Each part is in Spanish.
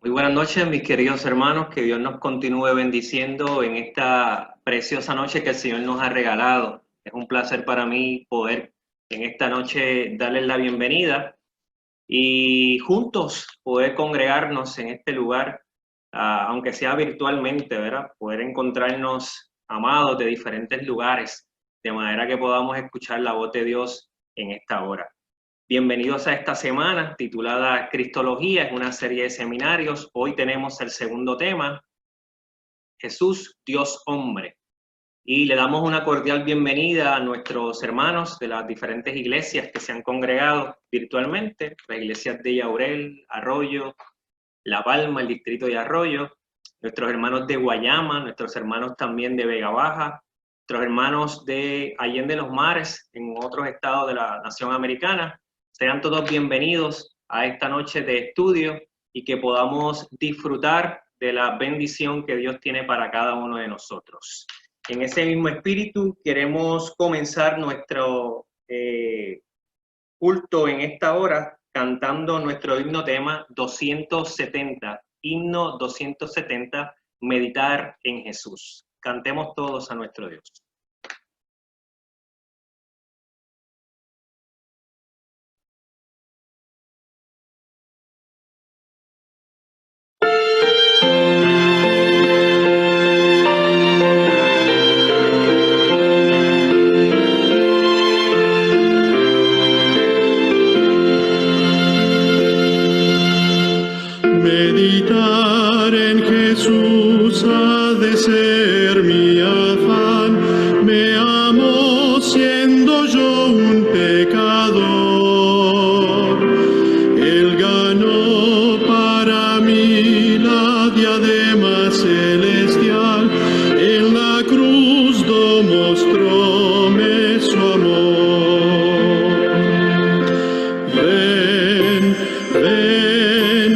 Muy buenas noches, mis queridos hermanos, que Dios nos continúe bendiciendo en esta preciosa noche que el Señor nos ha regalado. Es un placer para mí poder en esta noche darles la bienvenida y juntos poder congregarnos en este lugar, aunque sea virtualmente, ¿verdad? Poder encontrarnos amados de diferentes lugares, de manera que podamos escuchar la voz de Dios en esta hora. Bienvenidos a esta semana titulada Cristología, es una serie de seminarios. Hoy tenemos el segundo tema, Jesús, Dios hombre. Y le damos una cordial bienvenida a nuestros hermanos de las diferentes iglesias que se han congregado virtualmente, las iglesias de Yaurel, Arroyo, La Palma, el distrito de Arroyo, nuestros hermanos de Guayama, nuestros hermanos también de Vega Baja, nuestros hermanos de Allende los Mares, en otros estados de la nación americana. Sean todos bienvenidos a esta noche de estudio y que podamos disfrutar de la bendición que Dios tiene para cada uno de nosotros. En ese mismo espíritu queremos comenzar nuestro culto en esta hora cantando nuestro himno tema 270, himno 270, meditar en Jesús. Cantemos todos a nuestro Dios. Meditar en Jesús ha de ser mi afán, me amo siendo yo un pecador. Él ganó para mí la diadema celestial, en la cruz mostróme su amor. Ven, ven,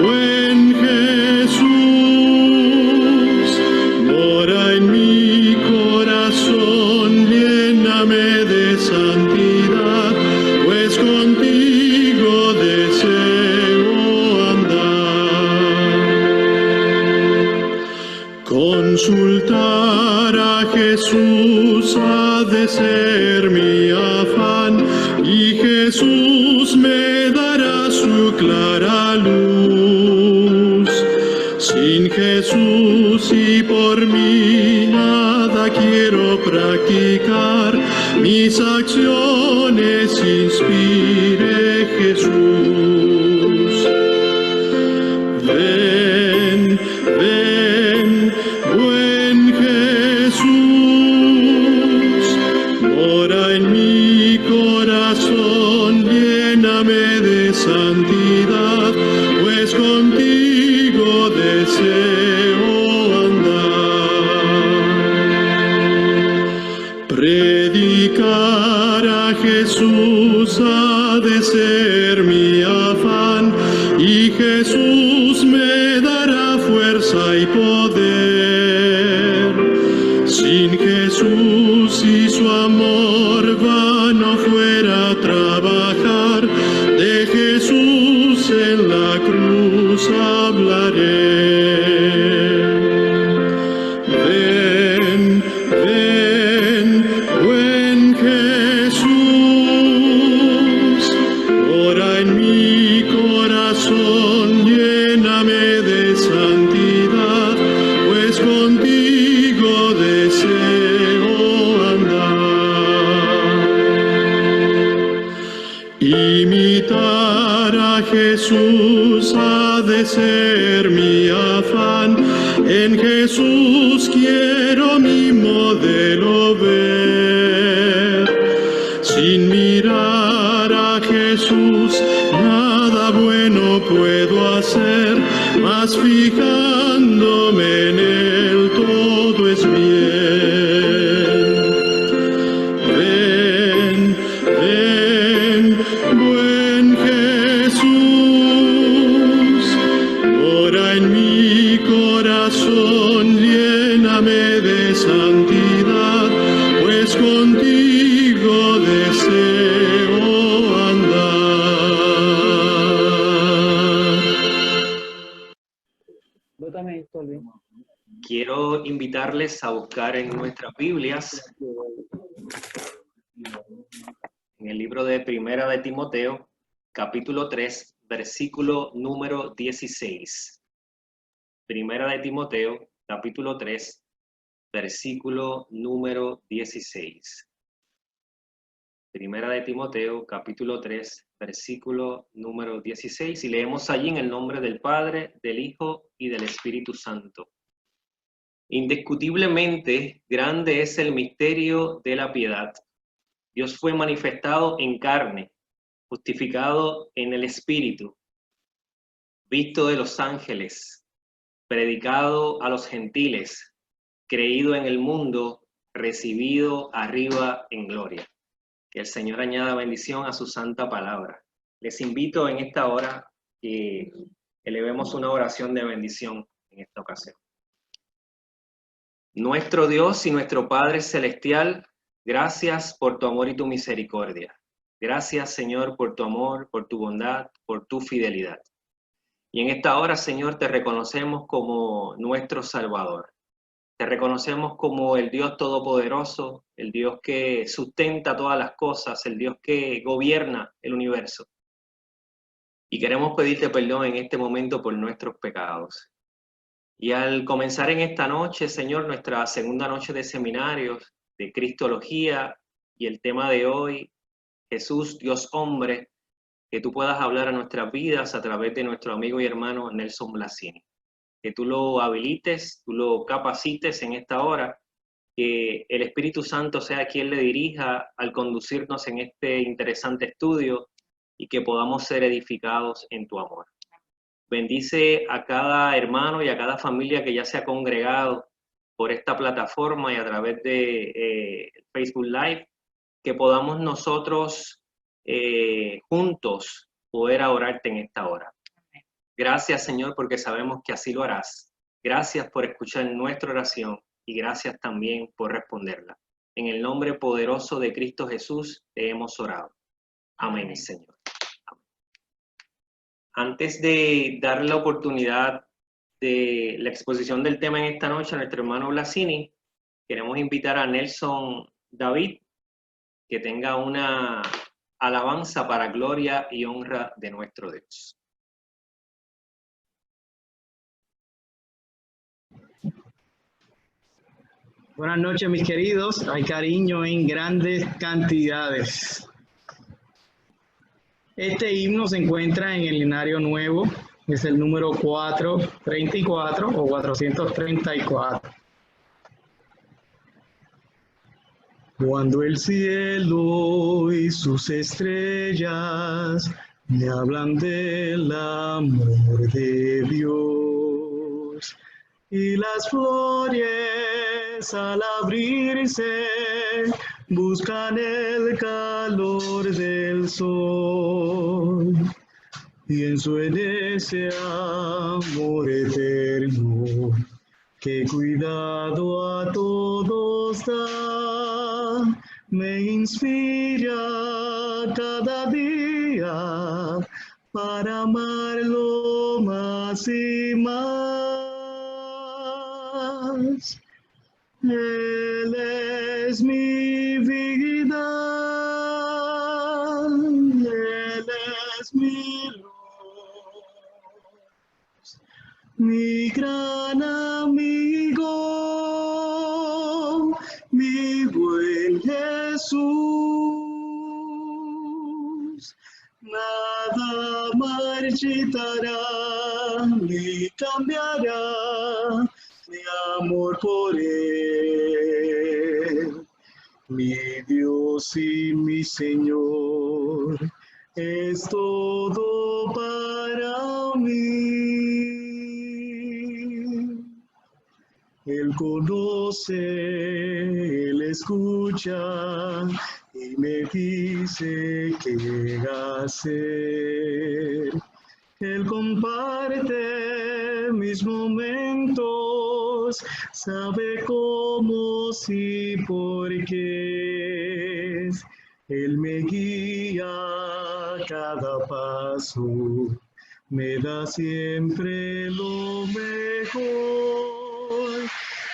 buen Jesús, mora en mi corazón, lléname de santidad, pues contigo deseo andar. Consultar a Jesús ha de ser mi afán, y Jesús me dará su clara luz. Sin Jesús y por mí nada quiero practicar, mis acciones inspire Jesús. Ven, ven, buen Jesús, mora en mi corazón, lléname de santidad, pues contigo deseo andar. Predicar a Jesús ha de ser mi afán, y Jesús me dará fuerza y poder. Sin Jesús y su amor vano fuera trabajar, de Jesús en la cruz hablaré. Ven, ven, buen Jesús, ora en mi corazón, lléname de santidad, pues contigo deseo andar. Imitar a Jesús ha de ser mi afán, en Jesús quiero mi modelo ver. Sin mirar a Jesús nada bueno puedo hacer, mas fijándome en Él todo es bien. Ven, ven, buen Jesús, mora en mi corazón, lléname de santidad, pues contigo deseo andar. Quiero invitarles a buscar en nuestras Biblias, en el libro de Primera de Timoteo, capítulo 3, versículo número 16. Primera de Timoteo, capítulo 3, versículo número 16. Primera de Timoteo, capítulo 3, versículo número 16, y leemos allí en el nombre del Padre, del Hijo y del Espíritu Santo. Indiscutiblemente grande es el misterio de la piedad. Dios fue manifestado en carne, justificado en el Espíritu, visto de los ángeles, predicado a los gentiles, creído en el mundo, recibido arriba en gloria. Que el Señor añada bendición a su santa palabra. Les invito en esta hora que elevemos una oración de bendición en esta ocasión. Nuestro Dios y nuestro Padre Celestial, gracias por tu amor y tu misericordia. Gracias, Señor, por tu amor, por tu bondad, por tu fidelidad. Y en esta hora, Señor, te reconocemos como nuestro Salvador. Te reconocemos como el Dios Todopoderoso, el Dios que sustenta todas las cosas, el Dios que gobierna el universo. Y queremos pedirte perdón en este momento por nuestros pecados. Y al comenzar en esta noche, Señor, nuestra segunda noche de seminarios, de Cristología, y el tema de hoy, Jesús, Dios hombre, que tú puedas hablar a nuestras vidas a través de nuestro amigo y hermano Nelson Blasini. Que tú lo habilites, tú lo capacites en esta hora, que el Espíritu Santo sea quien le dirija al conducirnos en este interesante estudio y que podamos ser edificados en tu amor. Bendice a cada hermano y a cada familia que ya se ha congregado por esta plataforma y a través de Facebook Live, que podamos nosotros juntos poder adorarte en esta hora. Gracias, Señor, porque sabemos que así lo harás. Gracias por escuchar nuestra oración y gracias también por responderla. En el nombre poderoso de Cristo Jesús te hemos orado. Amén, Señor. Amén. Antes de darle la oportunidad de la exposición del tema en esta noche a nuestro hermano Blasini, queremos invitar a Nelson David que tenga una alabanza para gloria y honra de nuestro Dios. Buenas noches, mis queridos. Hay cariño en grandes cantidades. Este himno se encuentra en el Linario Nuevo, es el número 434 o 434. Cuando el cielo y sus estrellas me hablan del amor de Dios y las flores al abrirse buscan el calor del sol. Pienso en ese amor eterno que cuidado a todos da, me inspira cada día para amarlo más y más. Él es mi vida, Él es mi luz, mi gran amigo, mi buen Jesús. Nada marchitará ni cambiará mi amor por Él. Mi Dios y mi Señor es todo para mí. Él conoce, Él escucha y me dice qué hacer. Él comparte mis momentos, sabe cómo, sí, por qué. Él me guía cada paso me da siempre lo mejor.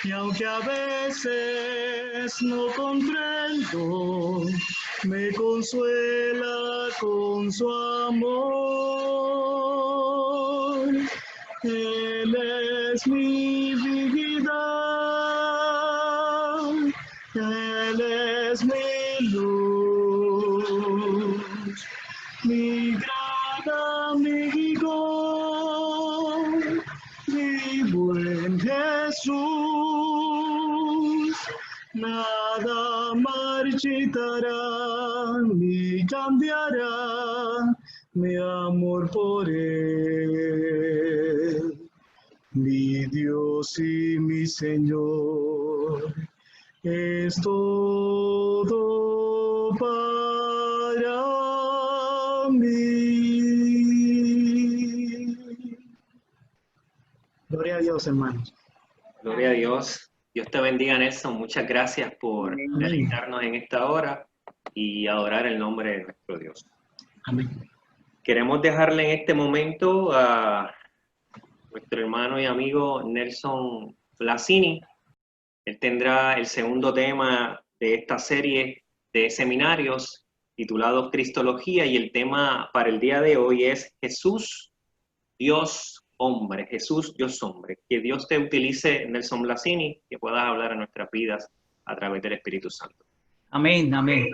Y aunque a veces no comprendo, me consuela con su amor. Él es mi vida, Él es mi luz, mi gran amigo, mi buen Jesús. Nada marchitará ni cambiará mi amor por Él. Mi Dios y mi Señor, es todo para mí. Gloria a Dios, hermanos. Gloria a Dios. Dios te bendiga, Nelson. Muchas gracias por deleitarnos en esta hora y adorar el nombre de nuestro Dios. Amén. Queremos dejarle en este momento a nuestro hermano y amigo Nelson Blasini. Él tendrá el segundo tema de esta serie de seminarios titulados Cristología, y el tema para el día de hoy es Jesús, Dios, hombre. Jesús, Dios, hombre. Que Dios te utilice, Nelson Blasini, que puedas hablar a nuestras vidas a través del Espíritu Santo. Amén, amén.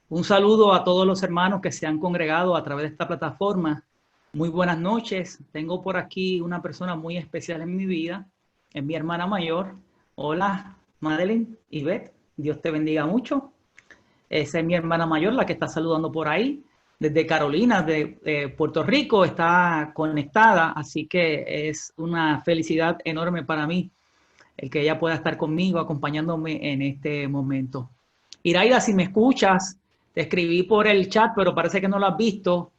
Un saludo a todos los hermanos que se han congregado a través de esta plataforma. Muy buenas noches. Tengo por aquí una persona muy especial en mi vida, es mi hermana mayor. Hola, Madeline y Beth. Dios te bendiga mucho. Esa es mi hermana mayor, la que está saludando por ahí. Desde Carolina, de Puerto Rico, está conectada. Así que es una felicidad enorme para mí el que ella pueda estar conmigo, acompañándome en este momento. Iraida, si me escuchas, te escribí por el chat, pero parece que no lo has visto.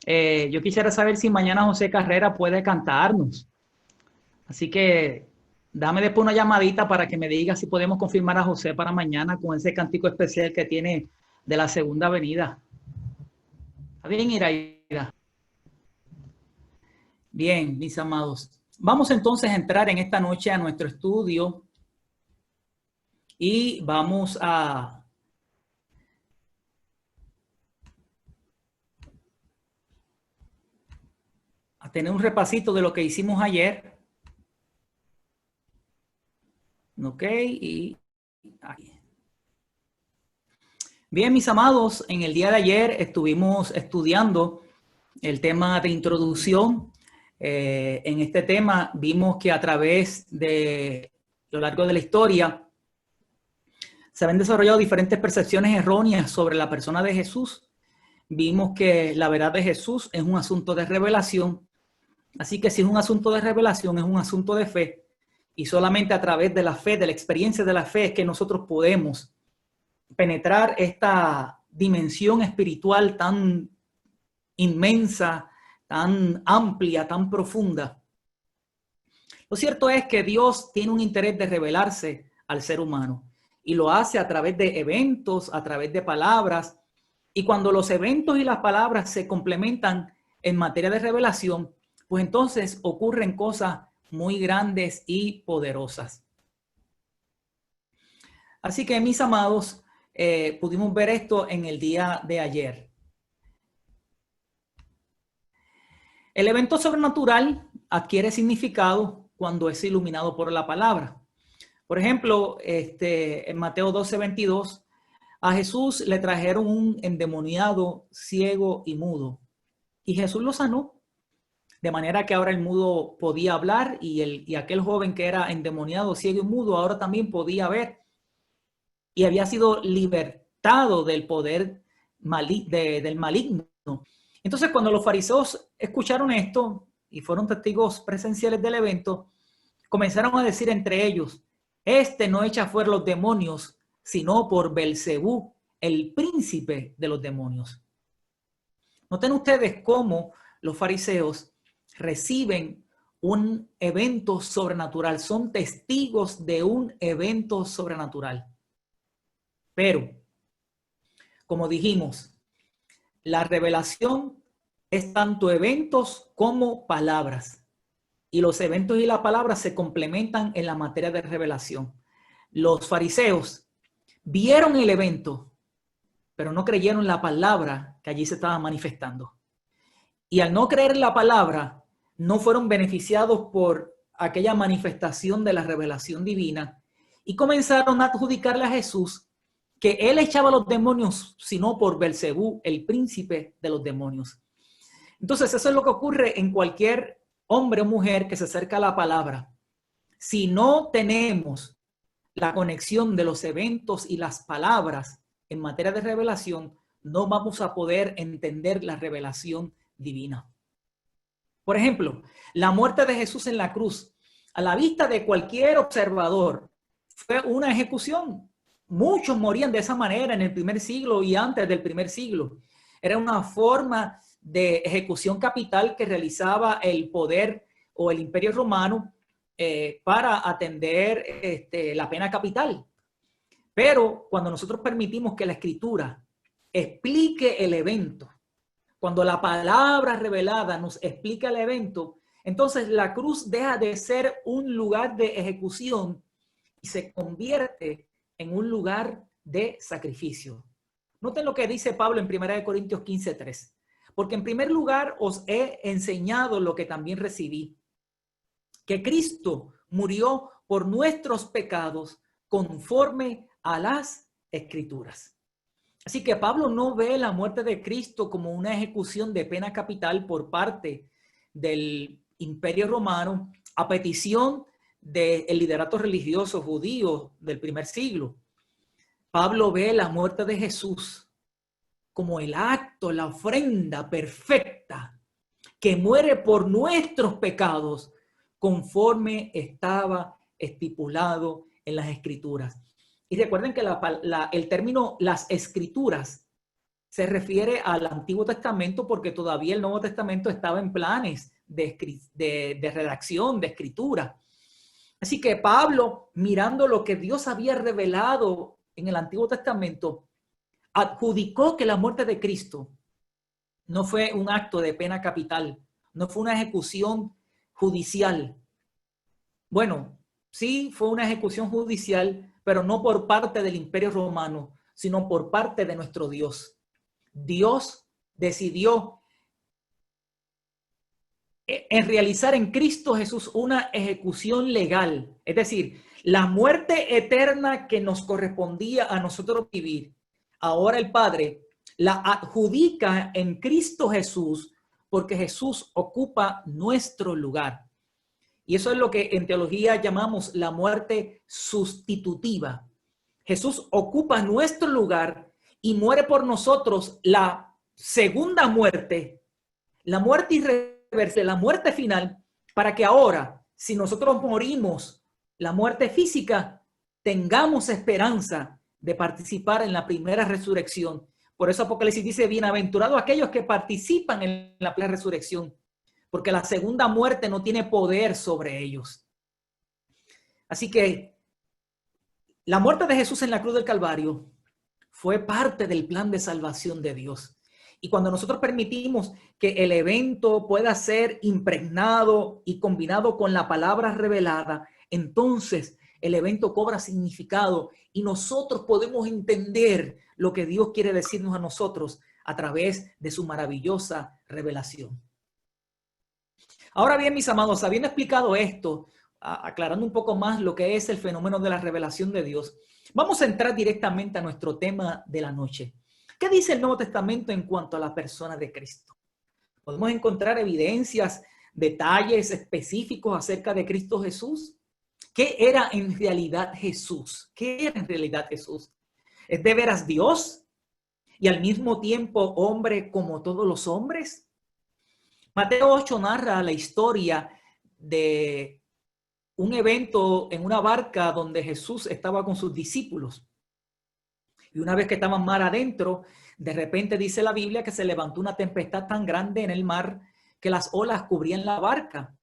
Yo quisiera saber si mañana José Carrera puede cantarnos. Así que dame después una llamadita para que me diga si podemos confirmar a José para mañana con ese cántico especial que tiene de la segunda venida. ¿Está bien, Iraida? Bien, mis amados. Vamos entonces a entrar en esta noche a nuestro estudio y vamos a tener un repasito de lo que hicimos ayer. Ok, y aquí. Bien, mis amados, en el día de ayer estuvimos estudiando el tema de introducción. En este tema vimos que a través de lo largo de la historia se han desarrollado diferentes percepciones erróneas sobre la persona de Jesús. Vimos que la verdad de Jesús es un asunto de revelación. Así que si es un asunto de revelación, es un asunto de fe. Y solamente a través de la fe, de la experiencia de la fe, es que nosotros podemos penetrar esta dimensión espiritual tan inmensa, tan amplia, tan profunda. Lo cierto es que Dios tiene un interés de revelarse al ser humano y lo hace a través de eventos, a través de palabras. Y cuando los eventos y las palabras se complementan en materia de revelación, pues entonces ocurren cosas muy grandes y poderosas. Así que, mis amados, pudimos ver esto en el día de ayer. El evento sobrenatural adquiere significado cuando es iluminado por la palabra. Por ejemplo, en Mateo 12:22, a Jesús le trajeron un endemoniado, ciego y mudo, y Jesús lo sanó. De manera que ahora el mudo podía hablar y aquel joven que era endemoniado, ciego y mudo, ahora también podía ver. Y había sido libertado del poder del maligno. Entonces, cuando los fariseos escucharon esto y fueron testigos presenciales del evento, comenzaron a decir entre ellos: este no echa fuera los demonios, sino por Belcebú, el príncipe de los demonios. Noten ustedes cómo los fariseos reciben un evento sobrenatural, son testigos de un evento sobrenatural. Pero, como dijimos, la revelación es tanto eventos como palabras. Y los eventos y la palabra se complementan en la materia de revelación. Los fariseos vieron el evento, pero no creyeron la palabra que allí se estaba manifestando. Y al no creer la palabra, no fueron beneficiados por aquella manifestación de la revelación divina y comenzaron a adjudicarle a Jesús que él echaba a los demonios, sino por Belcebú, el príncipe de los demonios. Entonces, eso es lo que ocurre en cualquier hombre o mujer que se acerca a la palabra. Si no tenemos la conexión de los eventos y las palabras en materia de revelación, no vamos a poder entender la revelación divina. Por ejemplo, la muerte de Jesús en la cruz, a la vista de cualquier observador, fue una ejecución. Muchos morían de esa manera en el primer siglo y antes del primer siglo. Era una forma de ejecución capital que realizaba el poder o el imperio romano para atender la pena capital. Pero cuando nosotros permitimos que la Escritura explique el evento, cuando la palabra revelada nos explica el evento, entonces la cruz deja de ser un lugar de ejecución y se convierte en un lugar de sacrificio. Noten lo que dice Pablo en 1 Corintios 15:3. Porque en primer lugar os he enseñado lo que también recibí, que Cristo murió por nuestros pecados conforme a las Escrituras. Así que Pablo no ve la muerte de Cristo como una ejecución de pena capital por parte del Imperio Romano a petición del liderato religioso judío del primer siglo. Pablo ve la muerte de Jesús como el acto, la ofrenda perfecta que muere por nuestros pecados conforme estaba estipulado en las Escrituras. Y recuerden que el término las Escrituras se refiere al Antiguo Testamento porque todavía el Nuevo Testamento estaba en planes de redacción, de escritura. Así que Pablo, mirando lo que Dios había revelado en el Antiguo Testamento, adjudicó que la muerte de Cristo no fue un acto de pena capital, no fue una ejecución judicial. Bueno, sí fue una ejecución judicial, pero no por parte del Imperio Romano, sino por parte de nuestro Dios. Dios decidió en realizar en Cristo Jesús una ejecución legal, es decir, la muerte eterna que nos correspondía a nosotros vivir. Ahora el Padre la adjudica en Cristo Jesús porque Jesús ocupa nuestro lugar. Y eso es lo que en teología llamamos la muerte sustitutiva. Jesús ocupa nuestro lugar y muere por nosotros la segunda muerte, la muerte irreversible, la muerte final, para que ahora, si nosotros morimos la muerte física, tengamos esperanza de participar en la primera resurrección. Por eso Apocalipsis dice, bienaventurados aquellos que participan en la primera resurrección, porque la segunda muerte no tiene poder sobre ellos. Así que la muerte de Jesús en la cruz del Calvario fue parte del plan de salvación de Dios. Y cuando nosotros permitimos que el evento pueda ser impregnado y combinado con la palabra revelada, entonces el evento cobra significado y nosotros podemos entender lo que Dios quiere decirnos a nosotros a través de su maravillosa revelación. Ahora bien, mis amados, habiendo explicado esto, aclarando un poco más lo que es el fenómeno de la revelación de Dios, vamos a entrar directamente a nuestro tema de la noche. ¿Qué dice el Nuevo Testamento en cuanto a la persona de Cristo? Podemos encontrar evidencias, detalles específicos acerca de Cristo Jesús. ¿Qué era en realidad Jesús? ¿Qué era en realidad Jesús? ¿Es de veras Dios y al mismo tiempo hombre como todos los hombres? Mateo 8 narra la historia de un evento en una barca donde Jesús estaba con sus discípulos. Y una vez que estaban mar adentro, de repente dice la Biblia que se levantó una tempestad tan grande en el mar que las olas cubrían la barca.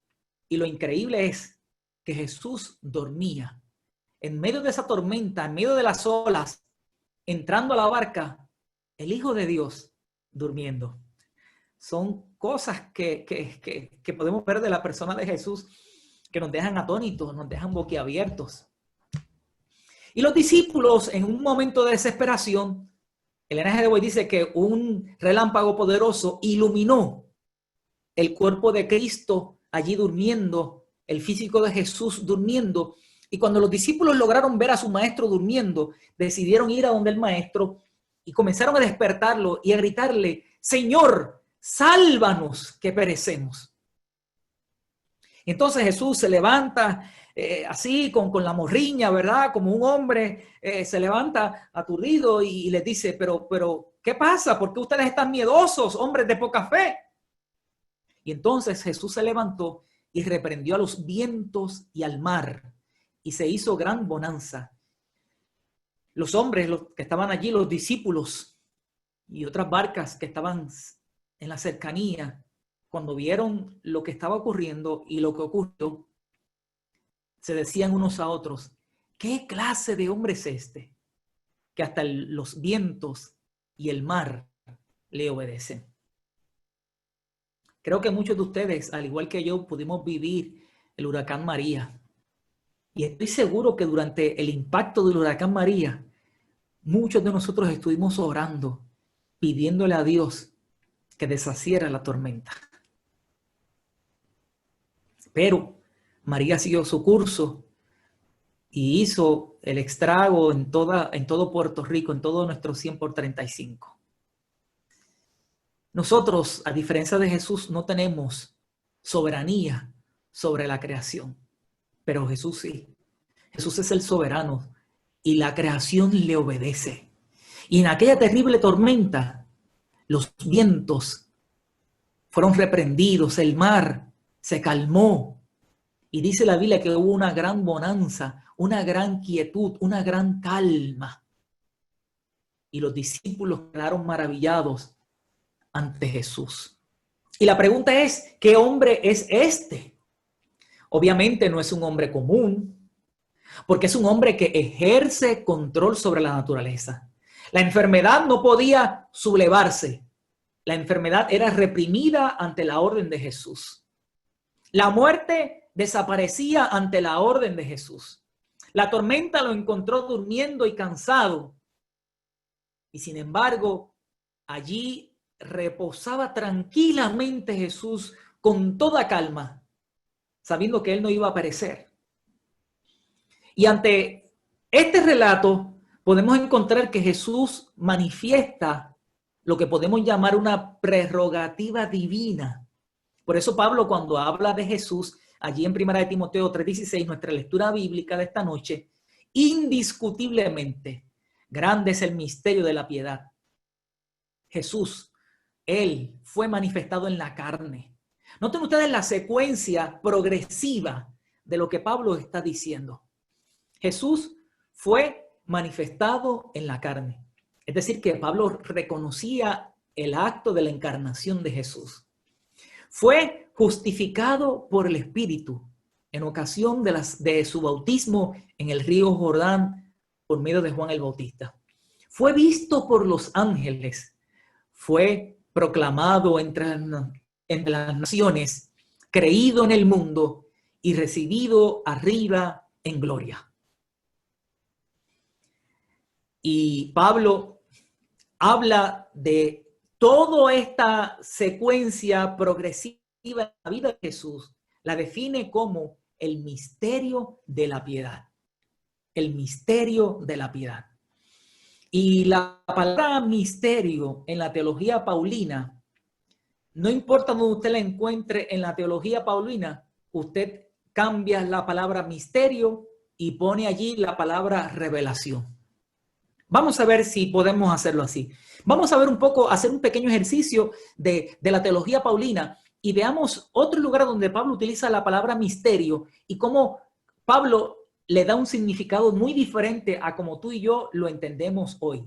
Y lo increíble es que Jesús dormía. En medio de esa tormenta, en medio de las olas, entrando a la barca, el Hijo de Dios durmiendo. son cosas que podemos ver de la persona de Jesús que nos dejan atónitos, nos dejan boquiabiertos. Y los discípulos, en un momento de desesperación, Elena G. de White dice que un relámpago poderoso iluminó el cuerpo de Cristo allí durmiendo, el físico de Jesús durmiendo. Y cuando los discípulos lograron ver a su maestro durmiendo, decidieron ir a donde el maestro y comenzaron a despertarlo y a gritarle: Señor, sálvanos que perecemos. Y entonces Jesús se levanta así con la morriña, ¿verdad? Como un hombre se levanta aturdido y les dice, pero, ¿qué pasa? ¿Por qué ustedes están miedosos, hombres de poca fe? Y entonces Jesús se levantó y reprendió a los vientos y al mar y se hizo gran bonanza. Los hombres los que estaban allí, los discípulos y otras barcas que estaban en la cercanía, cuando vieron lo que estaba ocurriendo y lo que ocurrió, se decían unos a otros, ¿qué clase de hombre es este? Que hasta los vientos y el mar le obedecen. Creo que muchos de ustedes, al igual que yo, pudimos vivir el huracán María. Y estoy seguro que durante el impacto del huracán María, muchos de nosotros estuvimos orando, pidiéndole a Dios que deshaciera la tormenta. Pero María siguió su curso y hizo el estrago en todo Puerto Rico, en todo nuestro 100 por 35. Nosotros, a diferencia de Jesús, no tenemos soberanía sobre la creación, pero Jesús sí. Jesús es el soberano y la creación le obedece. Y en aquella terrible tormenta, los vientos fueron reprendidos, el mar se calmó. Y dice la Biblia que hubo una gran bonanza, una gran quietud, una gran calma. Y los discípulos quedaron maravillados ante Jesús. Y la pregunta es, ¿qué hombre es este? Obviamente no es un hombre común, porque es un hombre que ejerce control sobre la naturaleza. La enfermedad no podía sublevarse. La enfermedad era reprimida ante la orden de Jesús. La muerte desaparecía ante la orden de Jesús. La tormenta lo encontró durmiendo y cansado. Y sin embargo, allí reposaba tranquilamente Jesús con toda calma, sabiendo que él no iba a perecer. Y ante este relato podemos encontrar que Jesús manifiesta lo que podemos llamar una prerrogativa divina. Por eso Pablo, cuando habla de Jesús, allí en 1 Timoteo 3:16, nuestra lectura bíblica de esta noche, indiscutiblemente, grande es el misterio de la piedad. Jesús, él fue manifestado en la carne. Noten ustedes la secuencia progresiva de lo que Pablo está diciendo. Jesús fue manifestado en la carne. Es decir, que Pablo reconocía el acto de la encarnación de Jesús. Fue justificado por el Espíritu en ocasión de su bautismo en el río Jordán por medio de Juan el Bautista. Fue visto por los ángeles. Fue proclamado entre las naciones, creído en el mundo y recibido arriba en gloria. Y Pablo habla de toda esta secuencia progresiva en la vida de Jesús, la define como el misterio de la piedad. El misterio de la piedad. Y la palabra misterio en la teología paulina, no importa donde usted la encuentre en la teología paulina, usted cambia la palabra misterio y pone allí la palabra revelación. Vamos a ver si podemos hacerlo así. Vamos a ver un poco, hacer un pequeño ejercicio de la teología paulina y veamos otro lugar donde Pablo utiliza la palabra misterio y cómo Pablo le da un significado muy diferente a como tú y yo lo entendemos hoy.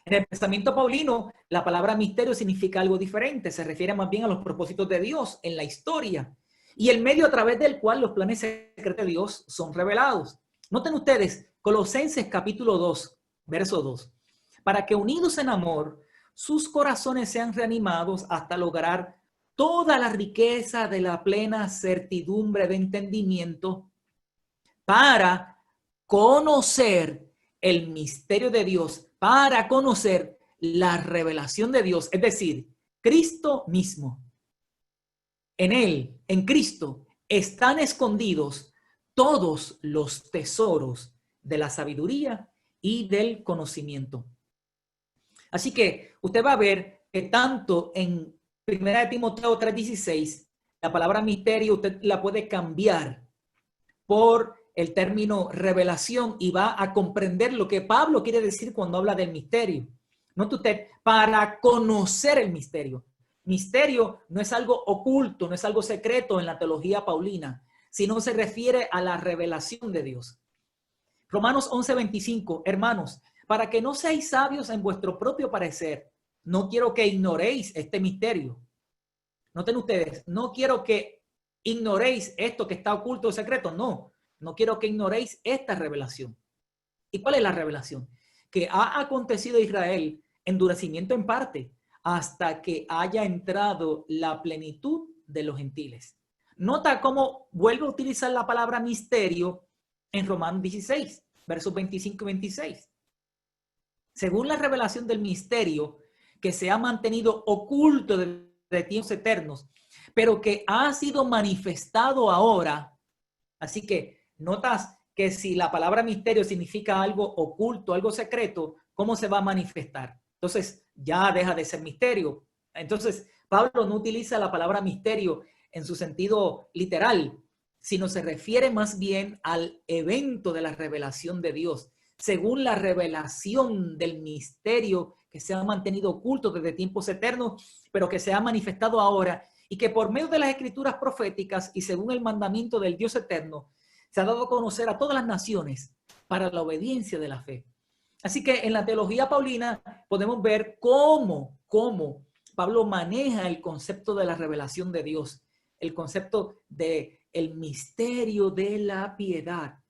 En el pensamiento paulino, la palabra misterio significa algo diferente, se refiere más bien a los propósitos de Dios en la historia y el medio a través del cual los planes secretos de Dios son revelados. Noten ustedes, Colosenses capítulo 2, verso 2. Para que unidos en amor sus corazones sean reanimados hasta lograr toda la riqueza de la plena certidumbre de entendimiento para conocer el misterio de Dios, para conocer la revelación de Dios, es decir, Cristo mismo. En Él, en Cristo, están escondidos todos los tesoros de la sabiduría y del conocimiento. Así que usted va a ver que tanto en 1 Timoteo 3:16, la palabra misterio usted la puede cambiar por el término revelación y va a comprender lo que Pablo quiere decir cuando habla del misterio. Note usted, para conocer el misterio. Misterio no es algo oculto, no es algo secreto en la teología paulina, sino se refiere a la revelación de Dios. Romanos 11:25, hermanos, para que no seáis sabios en vuestro propio parecer, no quiero que ignoréis este misterio. Noten ustedes, no quiero que ignoréis esto que está oculto o secreto, no quiero que ignoréis esta revelación. ¿Y cuál es la revelación? Que ha acontecido a Israel endurecimiento en parte hasta que haya entrado la plenitud de los gentiles. Nota cómo vuelve a utilizar la palabra misterio en Romanos 16, versos 25 y 26. Según la revelación del misterio que se ha mantenido oculto de tiempos eternos, pero que ha sido manifestado ahora. Así que notas que si la palabra misterio significa algo oculto, algo secreto, ¿cómo se va a manifestar? Entonces ya deja de ser misterio. Entonces Pablo no utiliza la palabra misterio en su sentido literal, sino se refiere más bien al evento de la revelación de Dios, según la revelación del misterio que se ha mantenido oculto desde tiempos eternos, pero que se ha manifestado ahora y que por medio de las escrituras proféticas y según el mandamiento del Dios eterno, se ha dado a conocer a todas las naciones para la obediencia de la fe. Así que en la teología paulina podemos ver cómo Pablo maneja el concepto de la revelación de Dios, el concepto de el misterio de la piedad,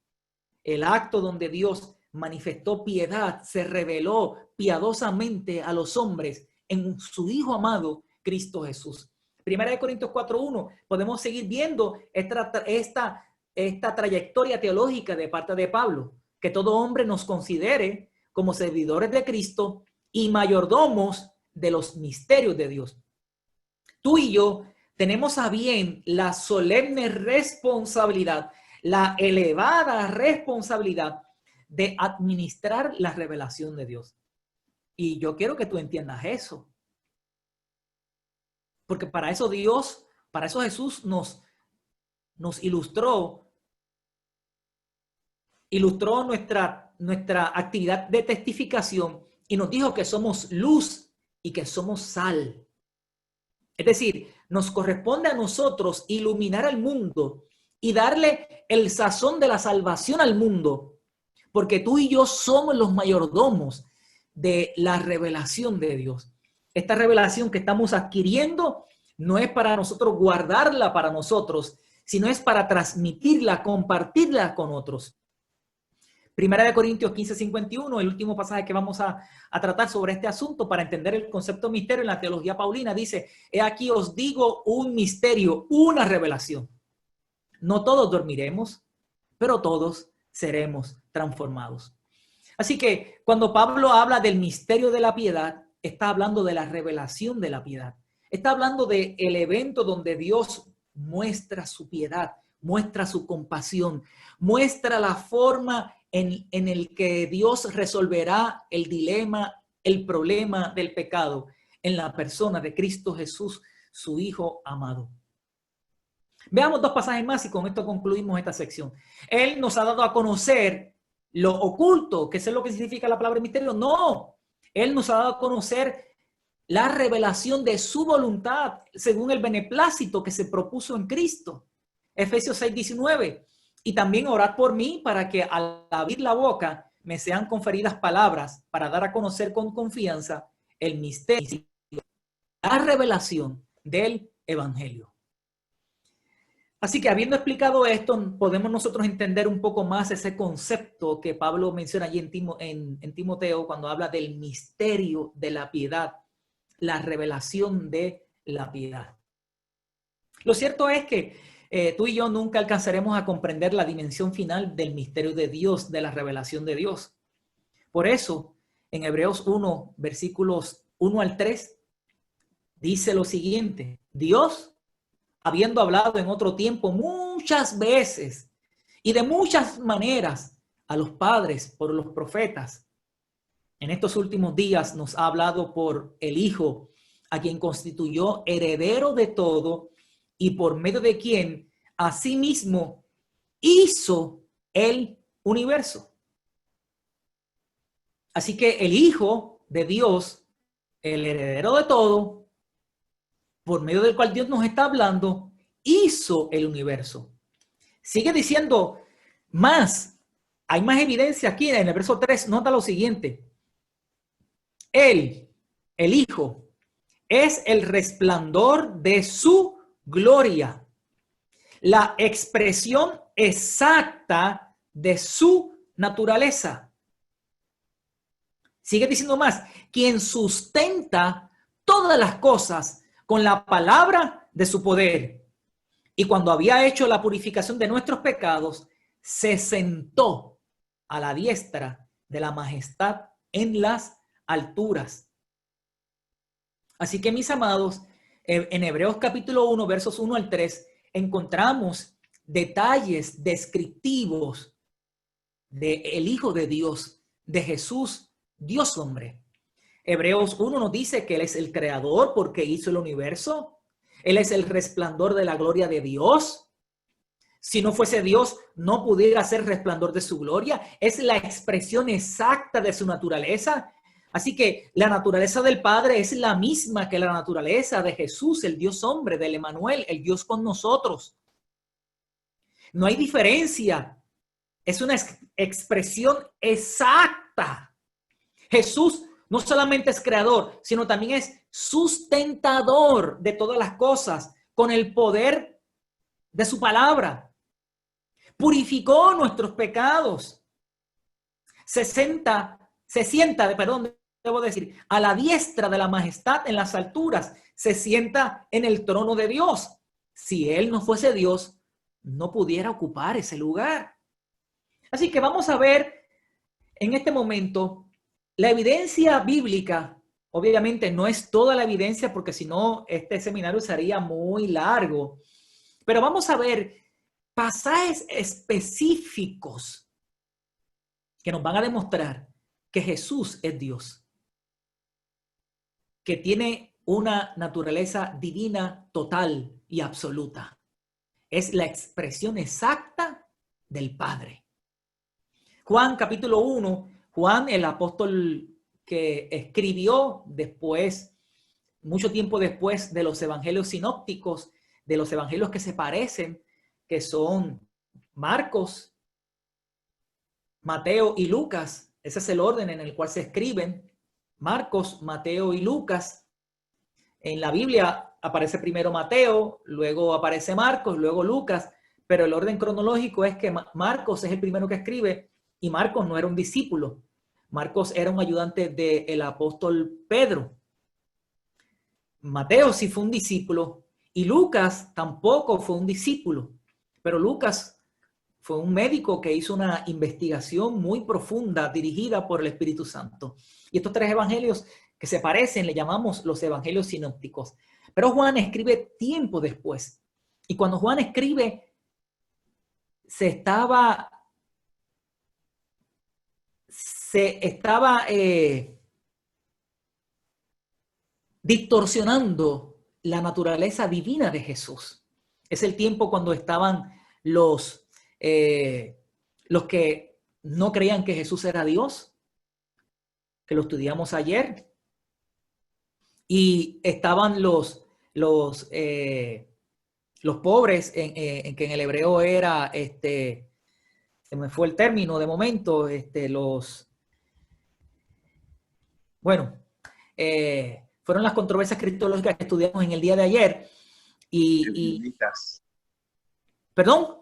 el acto donde Dios manifestó piedad, se reveló piadosamente a los hombres en su Hijo amado, Cristo Jesús. 1 Corintios 4:1, podemos seguir viendo esta trayectoria teológica de parte de Pablo, que todo hombre nos considere como servidores de Cristo y mayordomos de los misterios de Dios. Tú y yo tenemos a bien la solemne responsabilidad, la elevada responsabilidad de administrar la revelación de Dios. Y yo quiero que tú entiendas eso. Porque para eso Jesús nos ilustró nuestra actividad de testificación y nos dijo que somos luz y que somos sal. Es decir, nos corresponde a nosotros iluminar al mundo y darle el sazón de la salvación al mundo, porque tú y yo somos los mayordomos de la revelación de Dios. Esta revelación que estamos adquiriendo no es para nosotros guardarla para nosotros, sino es para transmitirla, compartirla con otros. 1 Corintios 15:51, el último pasaje que vamos a tratar sobre este asunto para entender el concepto de misterio en la teología paulina, dice: he aquí os digo un misterio, una revelación. No todos dormiremos, pero todos seremos transformados. Así que cuando Pablo habla del misterio de la piedad, está hablando de la revelación de la piedad. Está hablando del evento donde Dios muestra su piedad, muestra su compasión, muestra la forma en el que Dios resolverá el dilema, el problema del pecado en la persona de Cristo Jesús, su Hijo amado. Veamos dos pasajes más y con esto concluimos esta sección. Él nos ha dado a conocer lo oculto, que es lo que significa la palabra misterio. No, Él nos ha dado a conocer la revelación de su voluntad según el beneplácito que se propuso en Cristo. Efesios 6:19. Y también orad por mí para que al abrir la boca me sean conferidas palabras para dar a conocer con confianza el misterio, la revelación del Evangelio. Así que habiendo explicado esto, podemos nosotros entender un poco más ese concepto que Pablo menciona allí en Timoteo cuando habla del misterio de la piedad la revelación de la piedad. Lo cierto es que tú y yo nunca alcanzaremos a comprender la dimensión final del misterio de Dios, de la revelación de Dios. Por eso, en Hebreos 1, versículos 1 al 3, dice lo siguiente: Dios, habiendo hablado en otro tiempo muchas veces y de muchas maneras a los padres por los profetas, en estos últimos días nos ha hablado por el Hijo, a quien constituyó heredero de todo y por medio de quien asimismo hizo el universo. Así que el Hijo de Dios, el heredero de todo, por medio del cual Dios nos está hablando, hizo el universo. Sigue diciendo más. Hay más evidencia aquí en el verso 3. Nota lo siguiente. Él, el Hijo, es el resplandor de su gloria, la expresión exacta de su naturaleza. Sigue diciendo más, quien sustenta todas las cosas con la palabra de su poder. Y cuando había hecho la purificación de nuestros pecados, se sentó a la diestra de la majestad en las alturas. Así que, mis amados, en Hebreos capítulo 1, versos 1 al 3, encontramos detalles descriptivos del Hijo de Dios, de Jesús, Dios hombre. Hebreos 1 nos dice que Él es el creador porque hizo el universo. Él es el resplandor de la gloria de Dios. Si no fuese Dios, no pudiera ser resplandor de su gloria. Es la expresión exacta de su naturaleza. Así que la naturaleza del Padre es la misma que la naturaleza de Jesús, el Dios hombre, del Emmanuel, el Dios con nosotros. No hay diferencia. Es una expresión exacta. Jesús no solamente es creador, sino también es sustentador de todas las cosas con el poder de su palabra. Purificó nuestros pecados. Se sienta, a la diestra de la majestad en las alturas. Se sienta en el trono de Dios. Si Él no fuese Dios, no pudiera ocupar ese lugar. Así que vamos a ver en este momento la evidencia bíblica. Obviamente no es toda la evidencia porque si no este seminario sería muy largo. Pero vamos a ver pasajes específicos que nos van a demostrar que Jesús es Dios, que tiene una naturaleza divina total y absoluta. Es la expresión exacta del Padre. Juan capítulo 1, Juan, el apóstol que escribió después, mucho tiempo después de los evangelios sinópticos, de los evangelios que se parecen, que son Marcos, Mateo y Lucas. Ese es el orden en el cual se escriben Marcos, Mateo y Lucas. En la Biblia aparece primero Mateo, luego aparece Marcos, luego Lucas, pero el orden cronológico es que Marcos es el primero que escribe y Marcos no era un discípulo. Marcos era un ayudante del apóstol Pedro. Mateo sí fue un discípulo y Lucas tampoco fue un discípulo, pero Lucas fue un médico que hizo una investigación muy profunda dirigida por el Espíritu Santo. Y estos tres evangelios que se parecen le llamamos los evangelios sinópticos. Pero Juan escribe tiempo después. Y cuando Juan escribe, se estaba distorsionando la naturaleza divina de Jesús. Es el tiempo cuando estaban los que no creían que Jesús era Dios, que lo estudiamos ayer, y estaban los pobres, en que en el hebreo era, se me fue el término de momento, fueron las controversias cristológicas que estudiamos en el día de ayer. Ebionitas. ¿Perdón?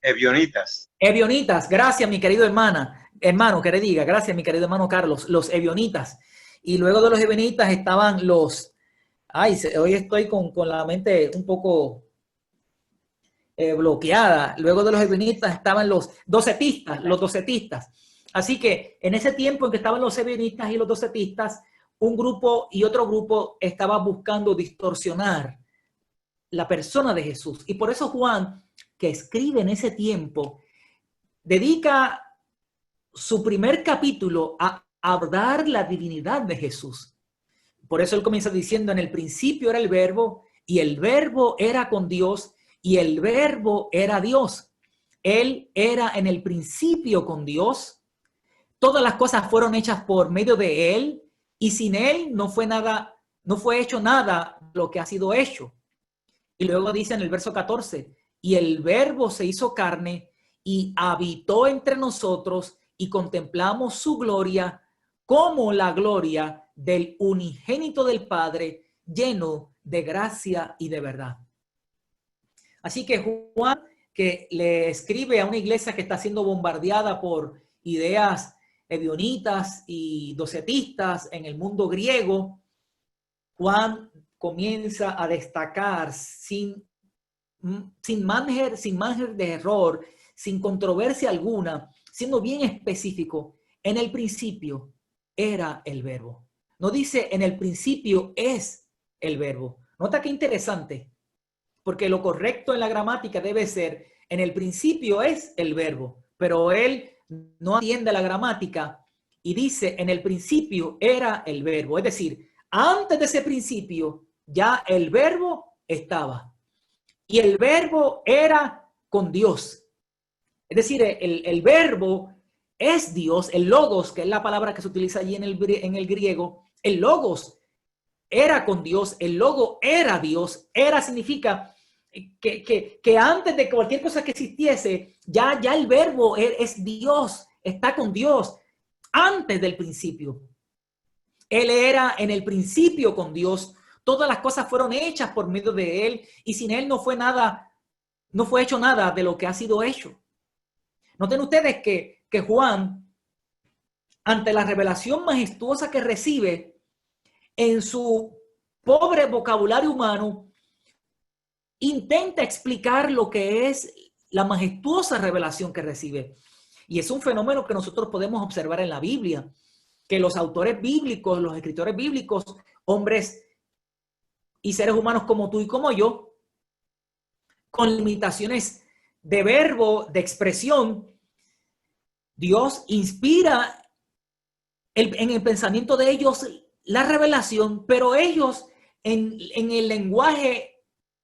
Ebionitas. Ebionitas, gracias mi querido hermano que le diga, gracias mi querido hermano Carlos, los ebionitas. Y luego de los ebionitas estaban los... hoy estoy con la mente un poco bloqueada. Luego de los ebionitas estaban los docetistas. Así que en ese tiempo en que estaban los ebionitas y los docetistas, un grupo y otro grupo estaba buscando distorsionar la persona de Jesús. Y por eso Juan, que escribe en ese tiempo, dedica su primer capítulo a abordar la divinidad de Jesús. Por eso él comienza diciendo: en el principio era el verbo, y el verbo era con Dios, y el verbo era Dios. Él era en el principio con Dios. Todas las cosas fueron hechas por medio de él, y sin él no fue hecho nada de lo que ha sido hecho. Y luego dice en el verso 14: y el verbo se hizo carne y habitó entre nosotros, y contemplamos su gloria como la gloria del unigénito del Padre, lleno de gracia y de verdad. Así que Juan, que le escribe a una iglesia que está siendo bombardeada por ideas ebionitas y docetistas en el mundo griego, Juan comienza a destacar sin margen de error, sin controversia alguna, siendo bien específico: en el principio era el verbo. No dice en el principio es el verbo. Nota qué interesante, porque lo correcto en la gramática debe ser en el principio es el verbo, pero él no atiende la gramática y dice en el principio era el verbo. Es decir, antes de ese principio ya el verbo estaba y el verbo era con Dios. Es decir, el verbo es Dios, el logos, que es la palabra que se utiliza allí en el griego. El logos era con Dios, el logo era Dios. Era significa que antes de cualquier cosa que existiese, ya el verbo es Dios, está con Dios, antes del principio. Él era en el principio con Dios. Todas las cosas fueron hechas por medio de él, y sin él no fue hecho nada de lo que ha sido hecho. Noten ustedes que Juan, ante la revelación majestuosa que recibe, en su pobre vocabulario humano, intenta explicar lo que es la majestuosa revelación que recibe. Y es un fenómeno que nosotros podemos observar en la Biblia, que los autores bíblicos, los escritores bíblicos, hombres y seres humanos como tú y como yo, con limitaciones de verbo, de expresión, Dios inspira en el pensamiento de ellos la revelación, pero ellos en el lenguaje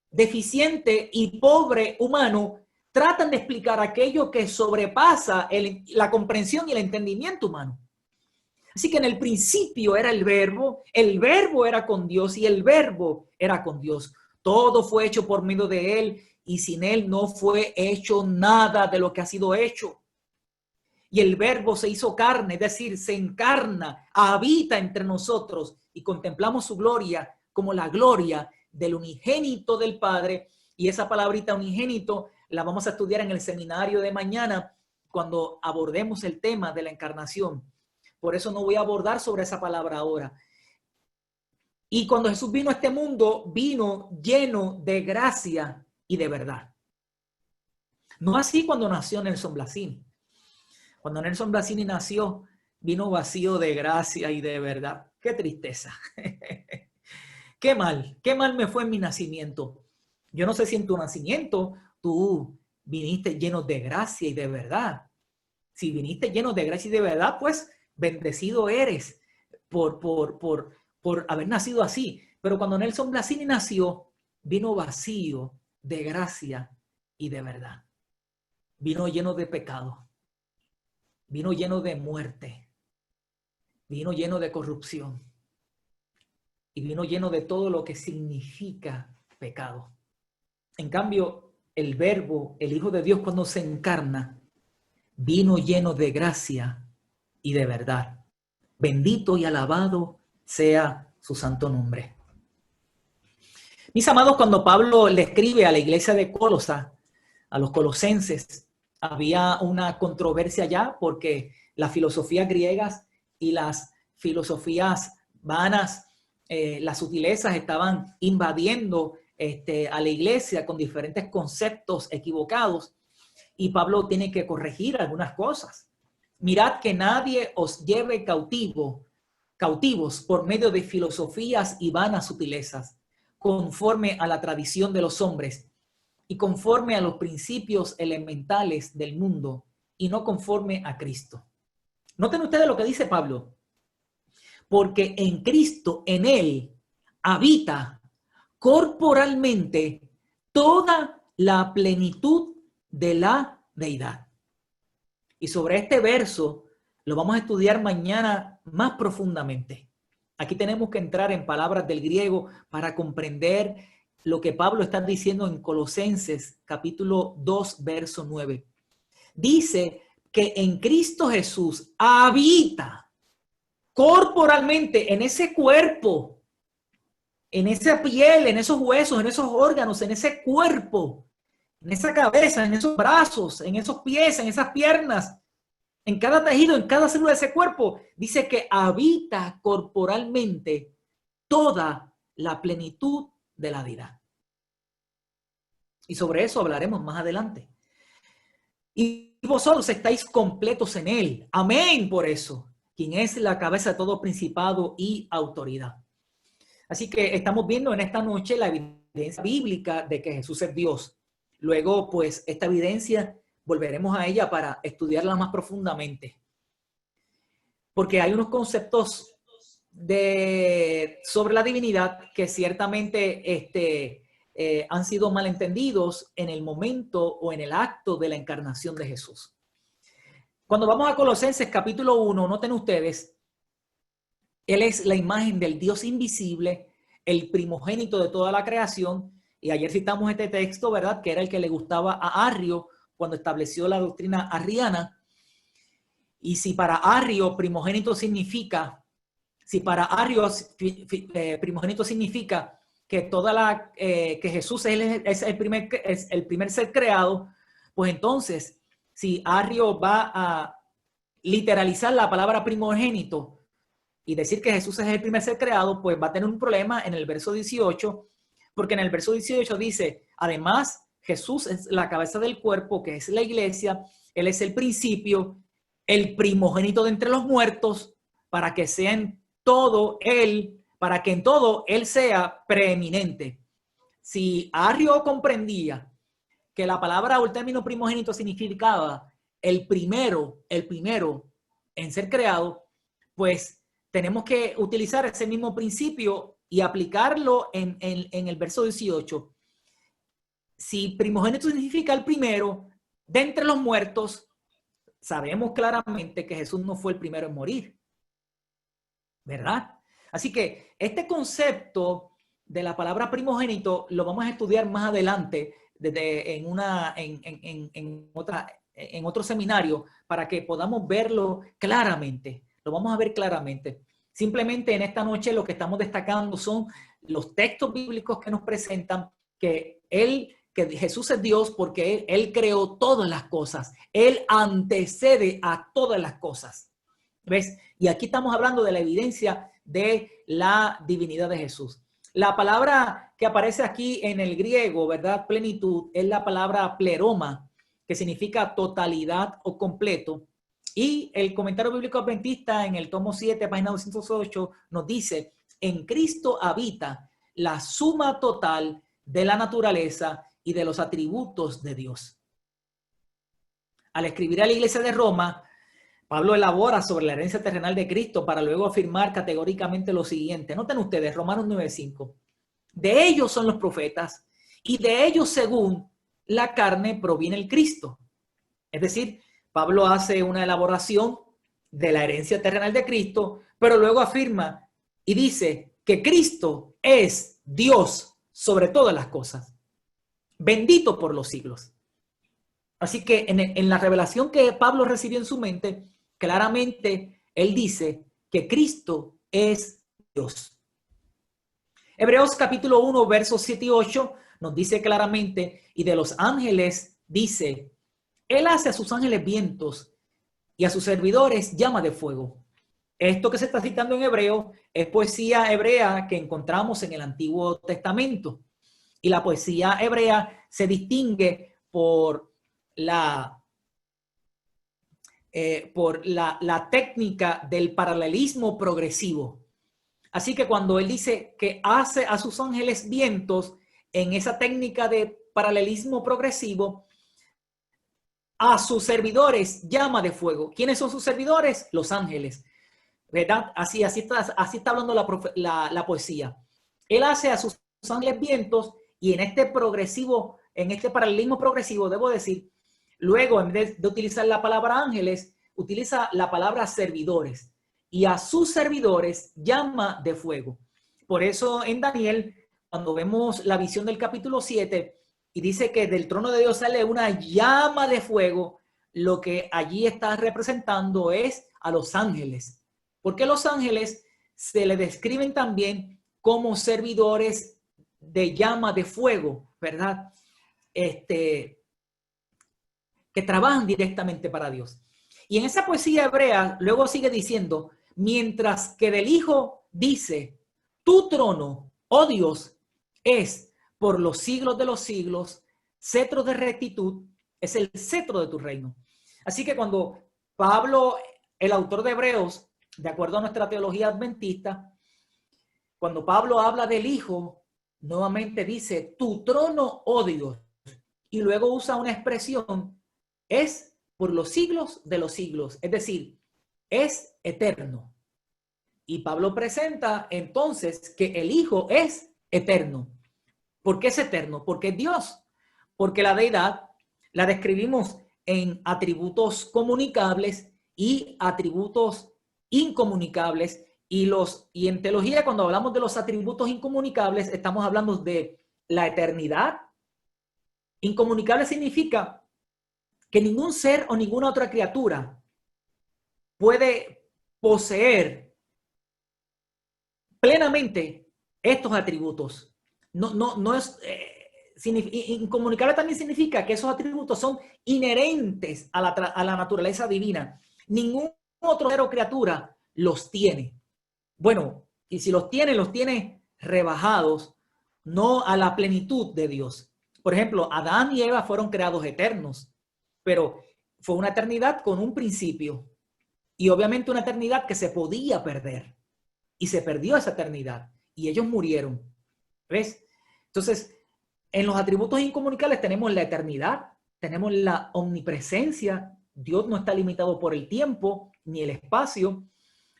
deficiente y pobre humano tratan de explicar aquello que sobrepasa la comprensión y el entendimiento humano. Así que en el principio era el verbo era con Dios y el verbo era con Dios. Todo fue hecho por medio de él y sin él no fue hecho nada de lo que ha sido hecho. Y el verbo se hizo carne, es decir, se encarna, habita entre nosotros y contemplamos su gloria como la gloria del unigénito del Padre. Y esa palabrita unigénito la vamos a estudiar en el seminario de mañana cuando abordemos el tema de la encarnación. Por eso no voy a abordar sobre esa palabra ahora. Y cuando Jesús vino a este mundo, vino lleno de gracia y de verdad. No así cuando nació Nelson Blasini. Cuando Nelson Blasini nació, vino vacío de gracia y de verdad. ¡Qué tristeza! ¡Qué mal me fue en mi nacimiento! Yo no sé si en tu nacimiento tú viniste lleno de gracia y de verdad. Si viniste lleno de gracia y de verdad, pues bendecido eres por haber nacido así. Pero cuando Nelson Blasini nació, vino vacío de gracia y de verdad. Vino lleno de pecado. Vino lleno de muerte. Vino lleno de corrupción. Y vino lleno de todo lo que significa pecado. En cambio, el Verbo, el Hijo de Dios, cuando se encarna, vino lleno de gracia y de verdad. Bendito y alabado sea su santo nombre. Mis amados, cuando Pablo le escribe a la iglesia de Colosa, a los colosenses, había una controversia ya porque las filosofías griegas y las filosofías vanas, las sutilezas estaban invadiendo a la iglesia con diferentes conceptos equivocados, y Pablo tiene que corregir algunas cosas. Mirad que nadie os lleve cautivos por medio de filosofías y vanas sutilezas, conforme a la tradición de los hombres y conforme a los principios elementales del mundo, y no conforme a Cristo. Noten ustedes lo que dice Pablo. Porque en Cristo, en Él, habita corporalmente toda la plenitud de la deidad. Y sobre este verso lo vamos a estudiar mañana más profundamente. Aquí tenemos que entrar en palabras del griego para comprender lo que Pablo está diciendo en Colosenses capítulo 2, verso 9. Dice que en Cristo Jesús habita corporalmente en ese cuerpo, en esa piel, en esos huesos, en esos órganos, en ese cuerpo, en esa cabeza, en esos brazos, en esos pies, en esas piernas, en cada tejido, en cada célula de ese cuerpo. Dice que habita corporalmente toda la plenitud de la deidad. Y sobre eso hablaremos más adelante. Y vosotros estáis completos en Él. Amén por eso. Quien es la cabeza de todo principado y autoridad. Así que estamos viendo en esta noche la evidencia bíblica de que Jesús es Dios. Luego, pues, esta evidencia volveremos a ella para estudiarla más profundamente. Porque hay unos conceptos sobre la divinidad que ciertamente han sido malentendidos en el momento o en el acto de la encarnación de Jesús. Cuando vamos a Colosenses capítulo 1, noten ustedes, Él es la imagen del Dios invisible, el primogénito de toda la creación. Y ayer citamos este texto, ¿verdad? Que era el que le gustaba a Arrio cuando estableció la doctrina arriana. Y si para Arrio primogénito significa, que que Jesús es el primer ser creado, pues entonces, si Arrio va a literalizar la palabra primogénito y decir que Jesús es el primer ser creado, pues va a tener un problema en el verso 18, porque en el verso 18 dice, además, Jesús es la cabeza del cuerpo, que es la iglesia. Él es el principio, el primogénito de entre los muertos, para que en todo Él sea preeminente. Si Arrio comprendía que la palabra o el término primogénito significaba el primero en ser creado, pues tenemos que utilizar ese mismo principio y aplicarlo en el verso 18. Si primogénito significa el primero de entre los muertos, sabemos claramente que Jesús no fue el primero en morir, ¿verdad? Así que este concepto de la palabra primogénito lo vamos a estudiar más adelante en otro seminario para que podamos verlo claramente. Lo vamos a ver claramente. Simplemente en esta noche lo que estamos destacando son los textos bíblicos que nos presentan que Jesús es Dios porque Él creó todas las cosas. Él antecede a todas las cosas. ¿Ves? Y aquí estamos hablando de la evidencia de la divinidad de Jesús. La palabra que aparece aquí en el griego, ¿verdad? Plenitud, es la palabra pleroma, que significa totalidad o completo. Y el comentario bíblico adventista en el tomo 7, página 208, nos dice, en Cristo habita la suma total de la naturaleza y de los atributos de Dios. Al escribir a la iglesia de Roma, Pablo elabora sobre la herencia terrenal de Cristo para luego afirmar categóricamente lo siguiente. Noten ustedes, Romanos 9:5. De ellos son los profetas y de ellos según la carne proviene el Cristo. Es decir, Pablo hace una elaboración de la herencia terrenal de Cristo, pero luego afirma y dice que Cristo es Dios sobre todas las cosas, bendito por los siglos. Así que en la revelación que Pablo recibió en su mente, claramente él dice que Cristo es Dios. Hebreos capítulo 1, versos 7 y 8 nos dice claramente, y de los ángeles dice, Él hace a sus ángeles vientos y a sus servidores llama de fuego. Esto que se está citando en hebreo es poesía hebrea que encontramos en el Antiguo Testamento. Y la poesía hebrea se distingue por la técnica del paralelismo progresivo. Así que cuando él dice que hace a sus ángeles vientos, en esa técnica de paralelismo progresivo, a sus servidores llama de fuego. ¿Quiénes son sus servidores? Los ángeles, ¿verdad? Así está hablando la poesía. Él hace a sus ángeles vientos, y en este paralelismo progresivo, debo decir, luego en vez de utilizar la palabra ángeles, utiliza la palabra servidores, y a sus servidores llama de fuego. Por eso en Daniel, cuando vemos la visión del capítulo 7, y dice que del trono de Dios sale una llama de fuego, lo que allí está representando es a los ángeles. Porque los ángeles se le describen también como servidores de llama de fuego, ¿verdad? Que trabajan directamente para Dios. Y en esa poesía hebrea luego sigue diciendo, mientras que del Hijo dice, tu trono, oh Dios, es por los siglos de los siglos, cetro de rectitud, es el cetro de tu reino. Así que cuando Pablo, el autor de Hebreos, de acuerdo a nuestra teología adventista, cuando Pablo habla del Hijo, nuevamente dice, tu trono, oh Dios, y luego usa una expresión, es por los siglos de los siglos, es decir, es eterno. Y Pablo presenta entonces que el Hijo es eterno. ¿Por qué es eterno? Porque es Dios. Porque la deidad la describimos en atributos comunicables y atributos incomunicables. Y en teología, cuando hablamos de los atributos incomunicables, estamos hablando de la eternidad. Incomunicable significa que ningún ser o ninguna otra criatura puede poseer plenamente estos atributos. No es incomunicable. También significa que esos atributos son inherentes a la naturaleza divina. Ningún otro ser o criatura los tiene. Bueno, y si los tiene rebajados, no a la plenitud de Dios. Por ejemplo, Adán y Eva fueron creados eternos, pero fue una eternidad con un principio y obviamente una eternidad que se podía perder, y se perdió esa eternidad y ellos murieron. ¿Ves? Entonces, en los atributos incomunicables tenemos la eternidad, tenemos la omnipresencia. Dios no está limitado por el tiempo ni el espacio.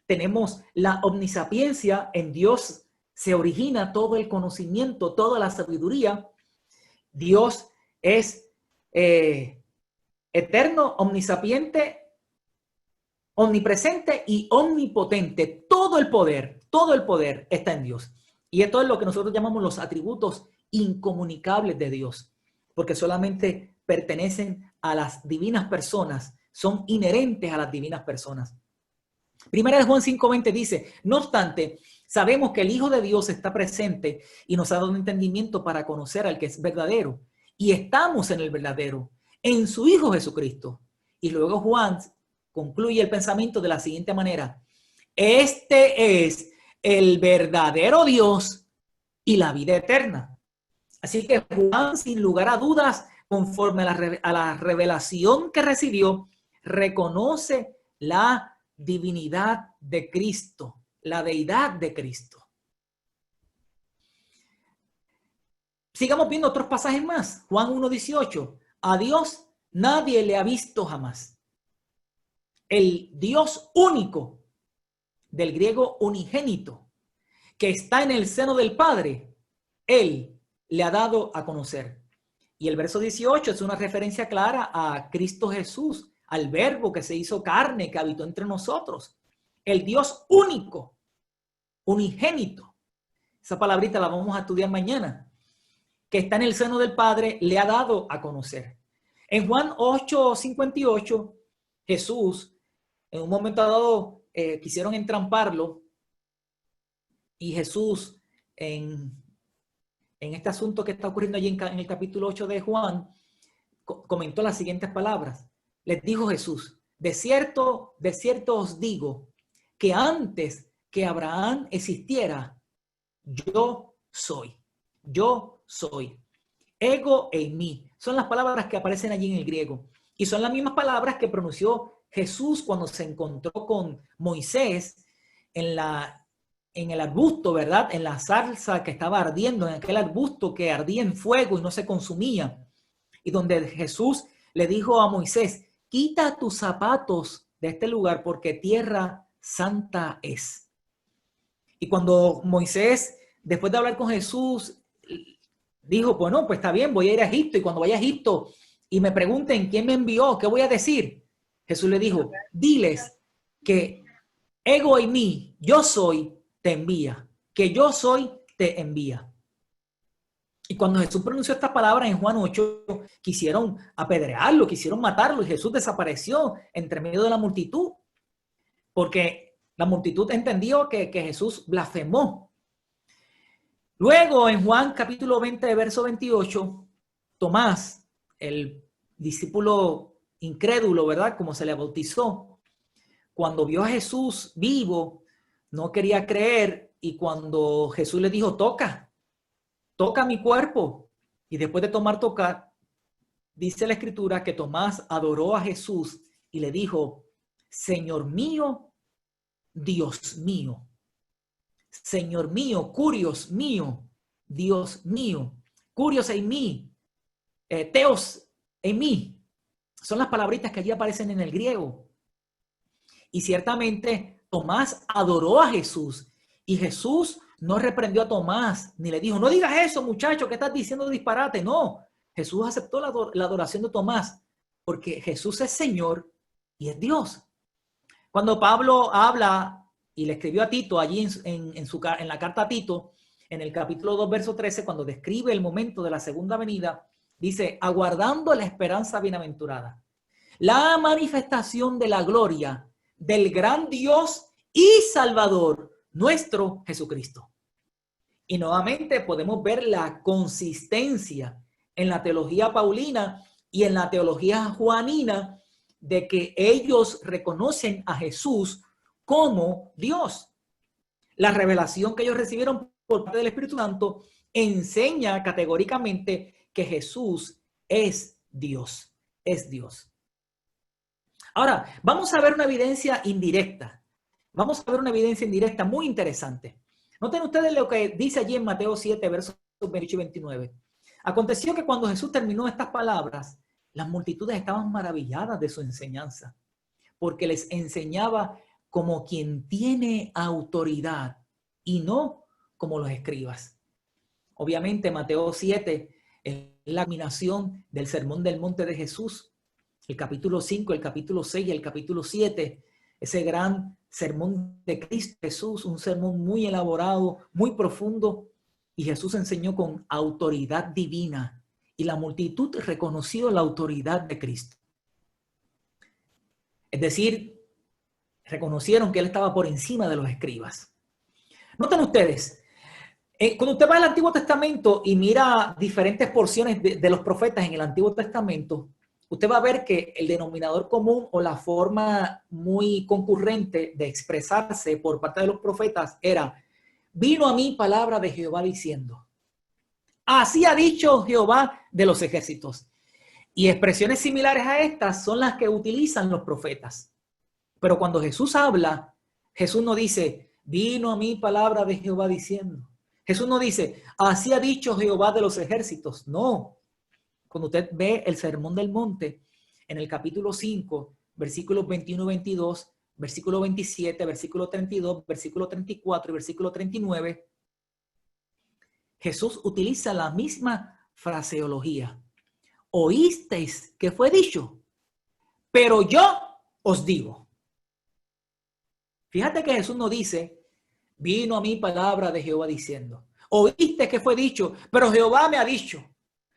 Tenemos la omnisapiencia. En Dios se origina todo el conocimiento, toda la sabiduría. Dios es eterno, omnisapiente, omnipresente y omnipotente. Todo el poder está en Dios. Y esto es lo que nosotros llamamos los atributos incomunicables de Dios, porque solamente pertenecen a las divinas personas, son inherentes a las divinas personas. Primera de Juan 5:20 dice, no obstante, sabemos que el Hijo de Dios está presente y nos ha dado un entendimiento para conocer al que es verdadero. Y estamos en el verdadero, en su Hijo Jesucristo. Y luego Juan concluye el pensamiento de la siguiente manera. Este es el verdadero Dios y la vida eterna. Así que Juan, sin lugar a dudas, conforme a la revelación que recibió, reconoce la divinidad de Cristo, la deidad de Cristo. Sigamos viendo otros pasajes más. Juan 1:18. A Dios nadie le ha visto jamás. El Dios único, del griego unigénito, que está en el seno del Padre, Él le ha dado a conocer. Y el verso 18 es una referencia clara a Cristo Jesús, al Verbo que se hizo carne, que habitó entre nosotros. El Dios único, unigénito. Esa palabrita la vamos a estudiar mañana. Que está en el seno del Padre, le ha dado a conocer. En Juan 8:58, Jesús, en un momento dado, quisieron entramparlo, y Jesús, en este asunto que está ocurriendo allí en el capítulo 8 de Juan, comentó las siguientes palabras. Les dijo Jesús, de cierto os digo, que antes que Abraham existiera, yo soy. Yo soy. Ego eimi. Son las palabras que aparecen allí en el griego. Y son las mismas palabras que pronunció Jesús cuando se encontró con Moisés en el arbusto, ¿verdad? En la zarza que estaba ardiendo, en aquel arbusto que ardía en fuego y no se consumía. Y donde Jesús le dijo a Moisés, quita tus zapatos de este lugar porque tierra santa es. Y cuando Moisés, después de hablar con Jesús, dijo, bueno, pues está bien, voy a ir a Egipto. Y cuando vaya a Egipto y me pregunten quién me envió, ¿qué voy a decir? Jesús le dijo, diles que ego eimi, yo soy, te envía. Que yo soy, te envía. Y cuando Jesús pronunció estas palabras en Juan 8, quisieron apedrearlo, quisieron matarlo y Jesús desapareció entre medio de la multitud. Porque la multitud entendió que Jesús blasfemó. Luego en Juan capítulo 20, verso 28, Tomás, el discípulo incrédulo, ¿verdad? Como se le bautizó, cuando vio a Jesús vivo, no quería creer y cuando Jesús le dijo, toca mi cuerpo. Y después de tocar, dice la escritura que Tomás adoró a Jesús y le dijo, Señor mío, Dios mío. Señor mío, curios mío, Dios mío. Curios en mí, teos en mí. Son las palabritas que allí aparecen en el griego. Y ciertamente Tomás adoró a Jesús y Jesús no reprendió a Tomás ni le dijo, no digas eso, muchacho, que estás diciendo disparate. No, Jesús aceptó la adoración de Tomás porque Jesús es Señor y es Dios. Cuando Pablo habla y le escribió a Tito allí en la carta a Tito, en el capítulo 2, verso 13, cuando describe el momento de la segunda venida, dice, aguardando la esperanza bienaventurada, la manifestación de la gloria del gran Dios y Salvador, nuestro Jesucristo. Y nuevamente podemos ver la consistencia en la teología paulina y en la teología juanina de que ellos reconocen a Jesús como Dios. La revelación que ellos recibieron por parte del Espíritu Santo enseña categóricamente que Jesús es Dios, es Dios. Ahora, vamos a ver una evidencia indirecta. Vamos a ver una evidencia indirecta muy interesante. Noten ustedes lo que dice allí en Mateo 7, versos 28 y 29. Aconteció que cuando Jesús terminó estas palabras, las multitudes estaban maravilladas de su enseñanza, porque les enseñaba como quien tiene autoridad y no como los escribas. Obviamente Mateo 7 es la culminación del Sermón del Monte de Jesús. El capítulo 5, el capítulo 6 y el capítulo 7, ese gran sermón de Cristo Jesús, un sermón muy elaborado, muy profundo, y Jesús enseñó con autoridad divina, y la multitud reconoció la autoridad de Cristo. Es decir, reconocieron que Él estaba por encima de los escribas. Noten ustedes, cuando usted va al Antiguo Testamento y mira diferentes porciones de los profetas en el Antiguo Testamento, usted va a ver que el denominador común o la forma muy concurrente de expresarse por parte de los profetas era, vino a mí palabra de Jehová diciendo, así ha dicho Jehová de los ejércitos. Y expresiones similares a estas son las que utilizan los profetas. Pero cuando Jesús habla, Jesús no dice, vino a mí palabra de Jehová diciendo. Jesús no dice, así ha dicho Jehová de los ejércitos. No. Cuando usted ve el Sermón del Monte, en el capítulo 5, versículos 21 y 22, versículo 27, versículo 32, versículo 34 y versículo 39, Jesús utiliza la misma fraseología. Oísteis que fue dicho, pero yo os digo. Fíjate que Jesús no dice, vino a mí palabra de Jehová diciendo, oíste que fue dicho, pero Jehová me ha dicho.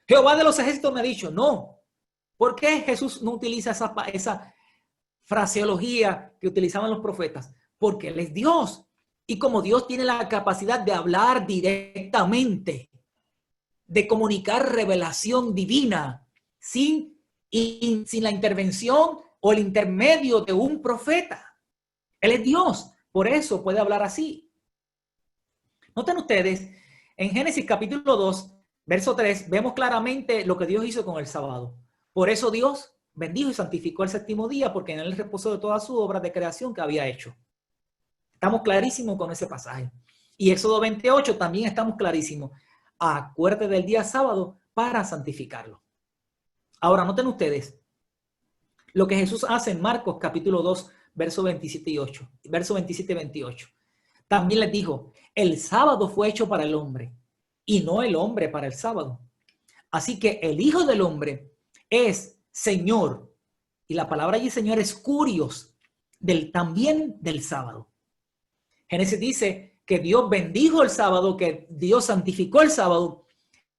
Jehová de los ejércitos me ha dicho, no. ¿Por qué Jesús no utiliza esa fraseología que utilizaban los profetas? Porque Él es Dios. Y como Dios tiene la capacidad de hablar directamente, de comunicar revelación divina, sin la intervención o el intermedio de un profeta. Él es Dios. Por eso puede hablar así. Noten ustedes, en Génesis capítulo 2, verso 3, vemos claramente lo que Dios hizo con el sábado. Por eso Dios bendijo y santificó el séptimo día, porque en él reposó de toda su obra de creación que había hecho. Estamos clarísimos con ese pasaje. Y Éxodo 28 también estamos clarísimos. Acuérdate del día sábado para santificarlo. Ahora, noten ustedes lo que Jesús hace en Marcos capítulo 2, verso 27 y 8, verso 27 y 28. También les dijo, el sábado fue hecho para el hombre y no el hombre para el sábado. Así que el Hijo del Hombre es Señor, y la palabra allí Señor es curios, también del sábado. Génesis dice que Dios bendijo el sábado, que Dios santificó el sábado,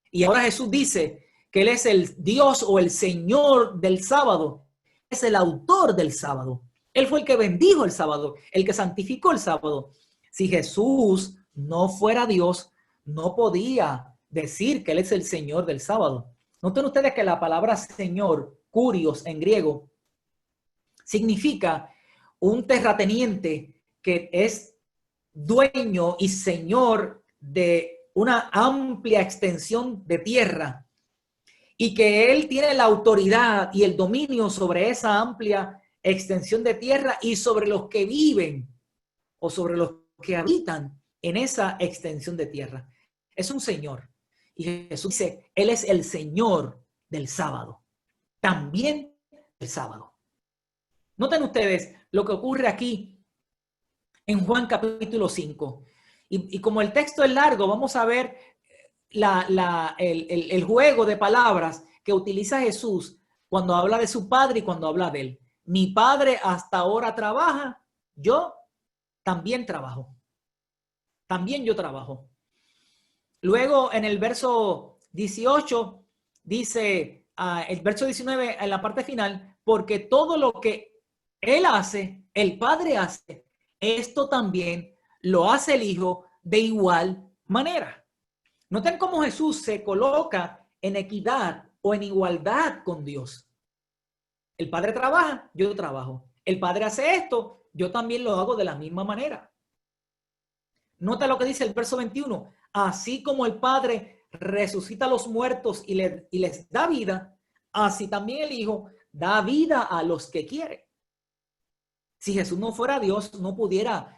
y ahora Jesús dice que Él es el Dios o el Señor del sábado, es el autor del sábado. Él fue el que bendijo el sábado, el que santificó el sábado. Si Jesús no fuera Dios, no podía decir que Él es el Señor del sábado. Noten ustedes que la palabra Señor, curios en griego, significa un terrateniente que es dueño y señor de una amplia extensión de tierra y que Él tiene la autoridad y el dominio sobre esa amplia extensión de tierra y sobre los que viven o sobre los que habitan en esa extensión de tierra. Es un Señor. Y Jesús dice, Él es el Señor del sábado. También el sábado. Noten ustedes lo que ocurre aquí en Juan capítulo 5. Y como el texto es largo, vamos a ver el juego de palabras que utiliza Jesús cuando habla de su Padre y cuando habla de Él. Mi Padre hasta ahora trabaja, yo también trabajo. También yo trabajo. Luego en el verso 18 dice, el verso 19 en la parte final, porque todo lo que Él hace, el Padre hace, esto también lo hace el Hijo de igual manera. Noten cómo Jesús se coloca en equidad o en igualdad con Dios. El Padre trabaja, yo trabajo. El Padre hace esto, yo también lo hago de la misma manera. Nota lo que dice el verso 21. Así como el Padre resucita a los muertos y les da vida, así también el Hijo da vida a los que quiere. Si Jesús no fuera Dios, no pudiera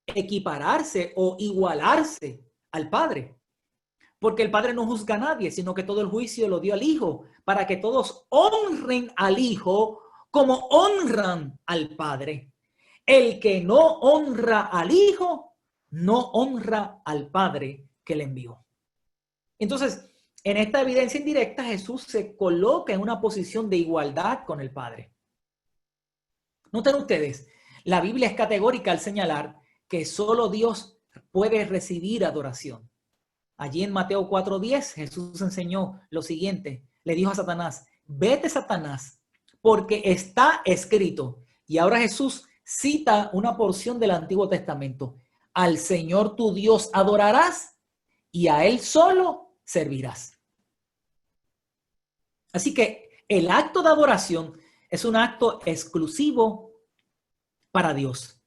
equipararse o igualarse al Padre. Porque el Padre no juzga a nadie, sino que todo el juicio lo dio al Hijo, para que todos honren al Hijo como honran al Padre. El que no honra al Hijo, no honra al Padre que le envió. Entonces, en esta evidencia indirecta, Jesús se coloca en una posición de igualdad con el Padre. Noten ustedes, la Biblia es categórica al señalar que solo Dios puede recibir adoración. Allí en Mateo 4:10, Jesús enseñó lo siguiente. Le dijo a Satanás, vete Satanás, porque está escrito. Y ahora Jesús cita una porción del Antiguo Testamento. Al Señor tu Dios adorarás y a Él solo servirás. Así que el acto de adoración es un acto exclusivo para Dios.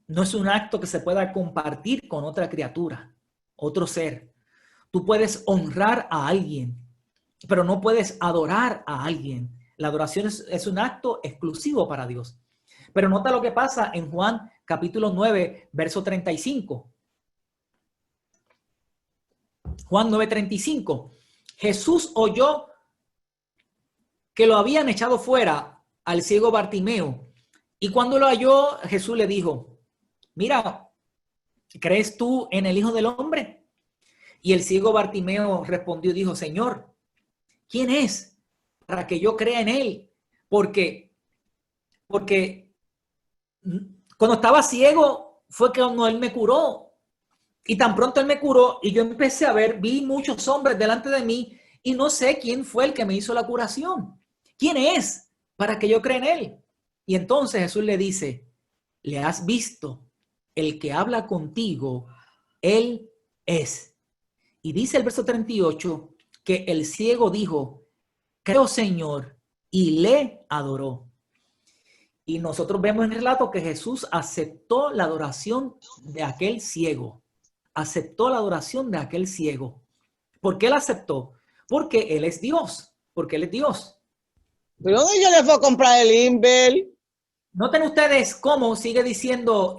No es un acto que se pueda compartir con otra criatura, otro ser. Tú puedes honrar a alguien, pero no puedes adorar a alguien. La adoración es un acto exclusivo para Dios. Pero nota lo que pasa en Juan capítulo 9, verso 35. Juan 9:35. Jesús oyó que lo habían echado fuera al ciego Bartimeo. Y cuando lo halló, Jesús le dijo, mira, ¿crees tú en el Hijo del Hombre? Y el ciego Bartimeo respondió y dijo, Señor, ¿quién es para que yo crea en él? Porque cuando estaba ciego fue cuando Él me curó. Y tan pronto Él me curó y yo empecé a ver, vi muchos hombres delante de mí y no sé quién fue el que me hizo la curación. ¿Quién es para que yo crea en Él? Y entonces Jesús le dice, ¿le has visto? El que habla contigo, Él es. Y dice el verso 38 que el ciego dijo, creo Señor, y le adoró. Y nosotros vemos en el relato que Jesús aceptó la adoración de aquel ciego. Aceptó la adoración de aquel ciego. ¿Por qué la aceptó? Porque Él es Dios. Porque Él es Dios. ¿Pero dónde yo le fue a comprar el Inbel? Noten ustedes cómo sigue diciendo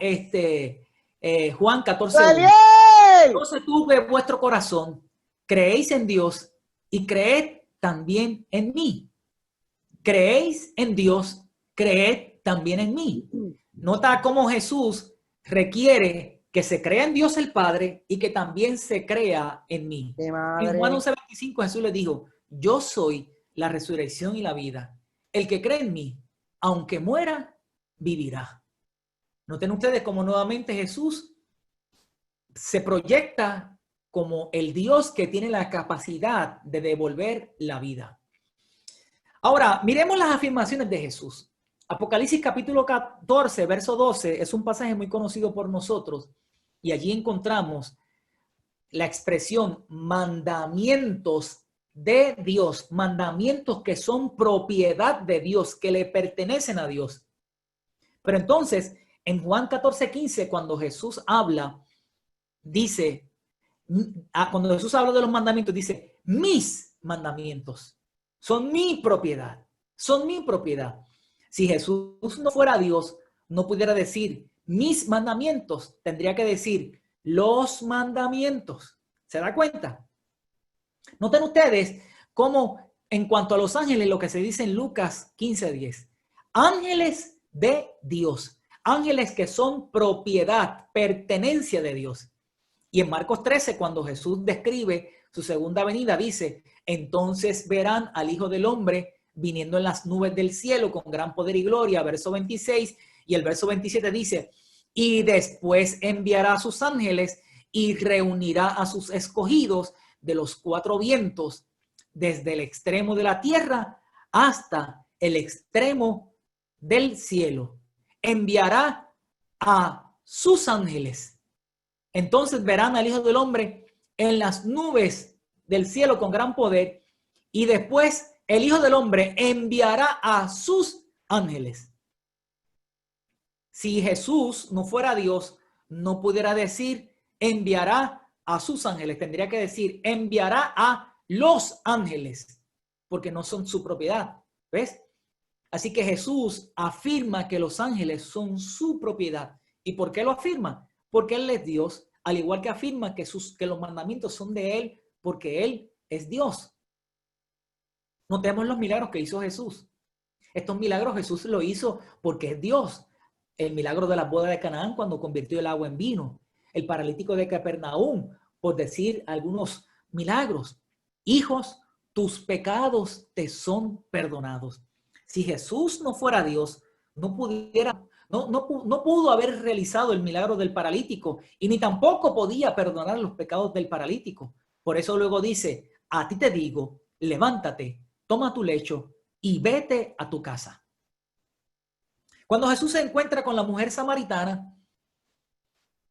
Juan 14. ¡Daniel! Entonces tú de vuestro corazón creéis en Dios y creed también en mí. Creéis en Dios, creed también en mí. Nota cómo Jesús requiere que se crea en Dios el Padre y que también se crea en mí. En Juan 11:25 Jesús le dijo, yo soy la resurrección y la vida. El que cree en mí, aunque muera, vivirá. Noten ustedes cómo nuevamente Jesús se proyecta como el Dios que tiene la capacidad de devolver la vida. Ahora, miremos las afirmaciones de Jesús. Apocalipsis capítulo 14, verso 12, es un pasaje muy conocido por nosotros y allí encontramos la expresión mandamientos de Dios, mandamientos que son propiedad de Dios, que le pertenecen a Dios. Pero entonces, en Juan 14:15, cuando Jesús habla, dice, cuando Jesús habla de los mandamientos, dice, mis mandamientos son mi propiedad, son mi propiedad. Si Jesús no fuera Dios, no pudiera decir mis mandamientos, tendría que decir los mandamientos. ¿Se da cuenta? Noten ustedes cómo en cuanto a los ángeles, lo que se dice en Lucas 15:10, ángeles de Dios, ángeles que son propiedad, pertenencia de Dios. Y en Marcos 13, cuando Jesús describe su segunda venida, dice, entonces verán al Hijo del Hombre viniendo en las nubes del cielo con gran poder y gloria, verso 26, y el verso 27 dice, y después enviará a sus ángeles y reunirá a sus escogidos de los cuatro vientos, desde el extremo de la tierra hasta el extremo del cielo. Enviará a sus ángeles. Entonces verán al Hijo del Hombre en las nubes del cielo con gran poder, y después el Hijo del Hombre enviará a sus ángeles. Si Jesús no fuera Dios, no pudiera decir enviará a sus ángeles. Tendría que decir enviará a los ángeles, porque no son su propiedad. ¿Ves? Así que Jesús afirma que los ángeles son su propiedad. ¿Y por qué lo afirma? Porque Él es Dios, al igual que afirma que los mandamientos son de Él, porque Él es Dios. Notemos los milagros que hizo Jesús. Estos milagros Jesús lo hizo porque es Dios. El milagro de la boda de Canaán cuando convirtió el agua en vino. El paralítico de Capernaum, por decir algunos milagros. Hijos, tus pecados te son perdonados. Si Jesús no fuera Dios, no pudo haber realizado el milagro del paralítico y ni tampoco podía perdonar los pecados del paralítico. Por eso luego dice, a ti te digo, levántate, toma tu lecho y vete a tu casa. Cuando Jesús se encuentra con la mujer samaritana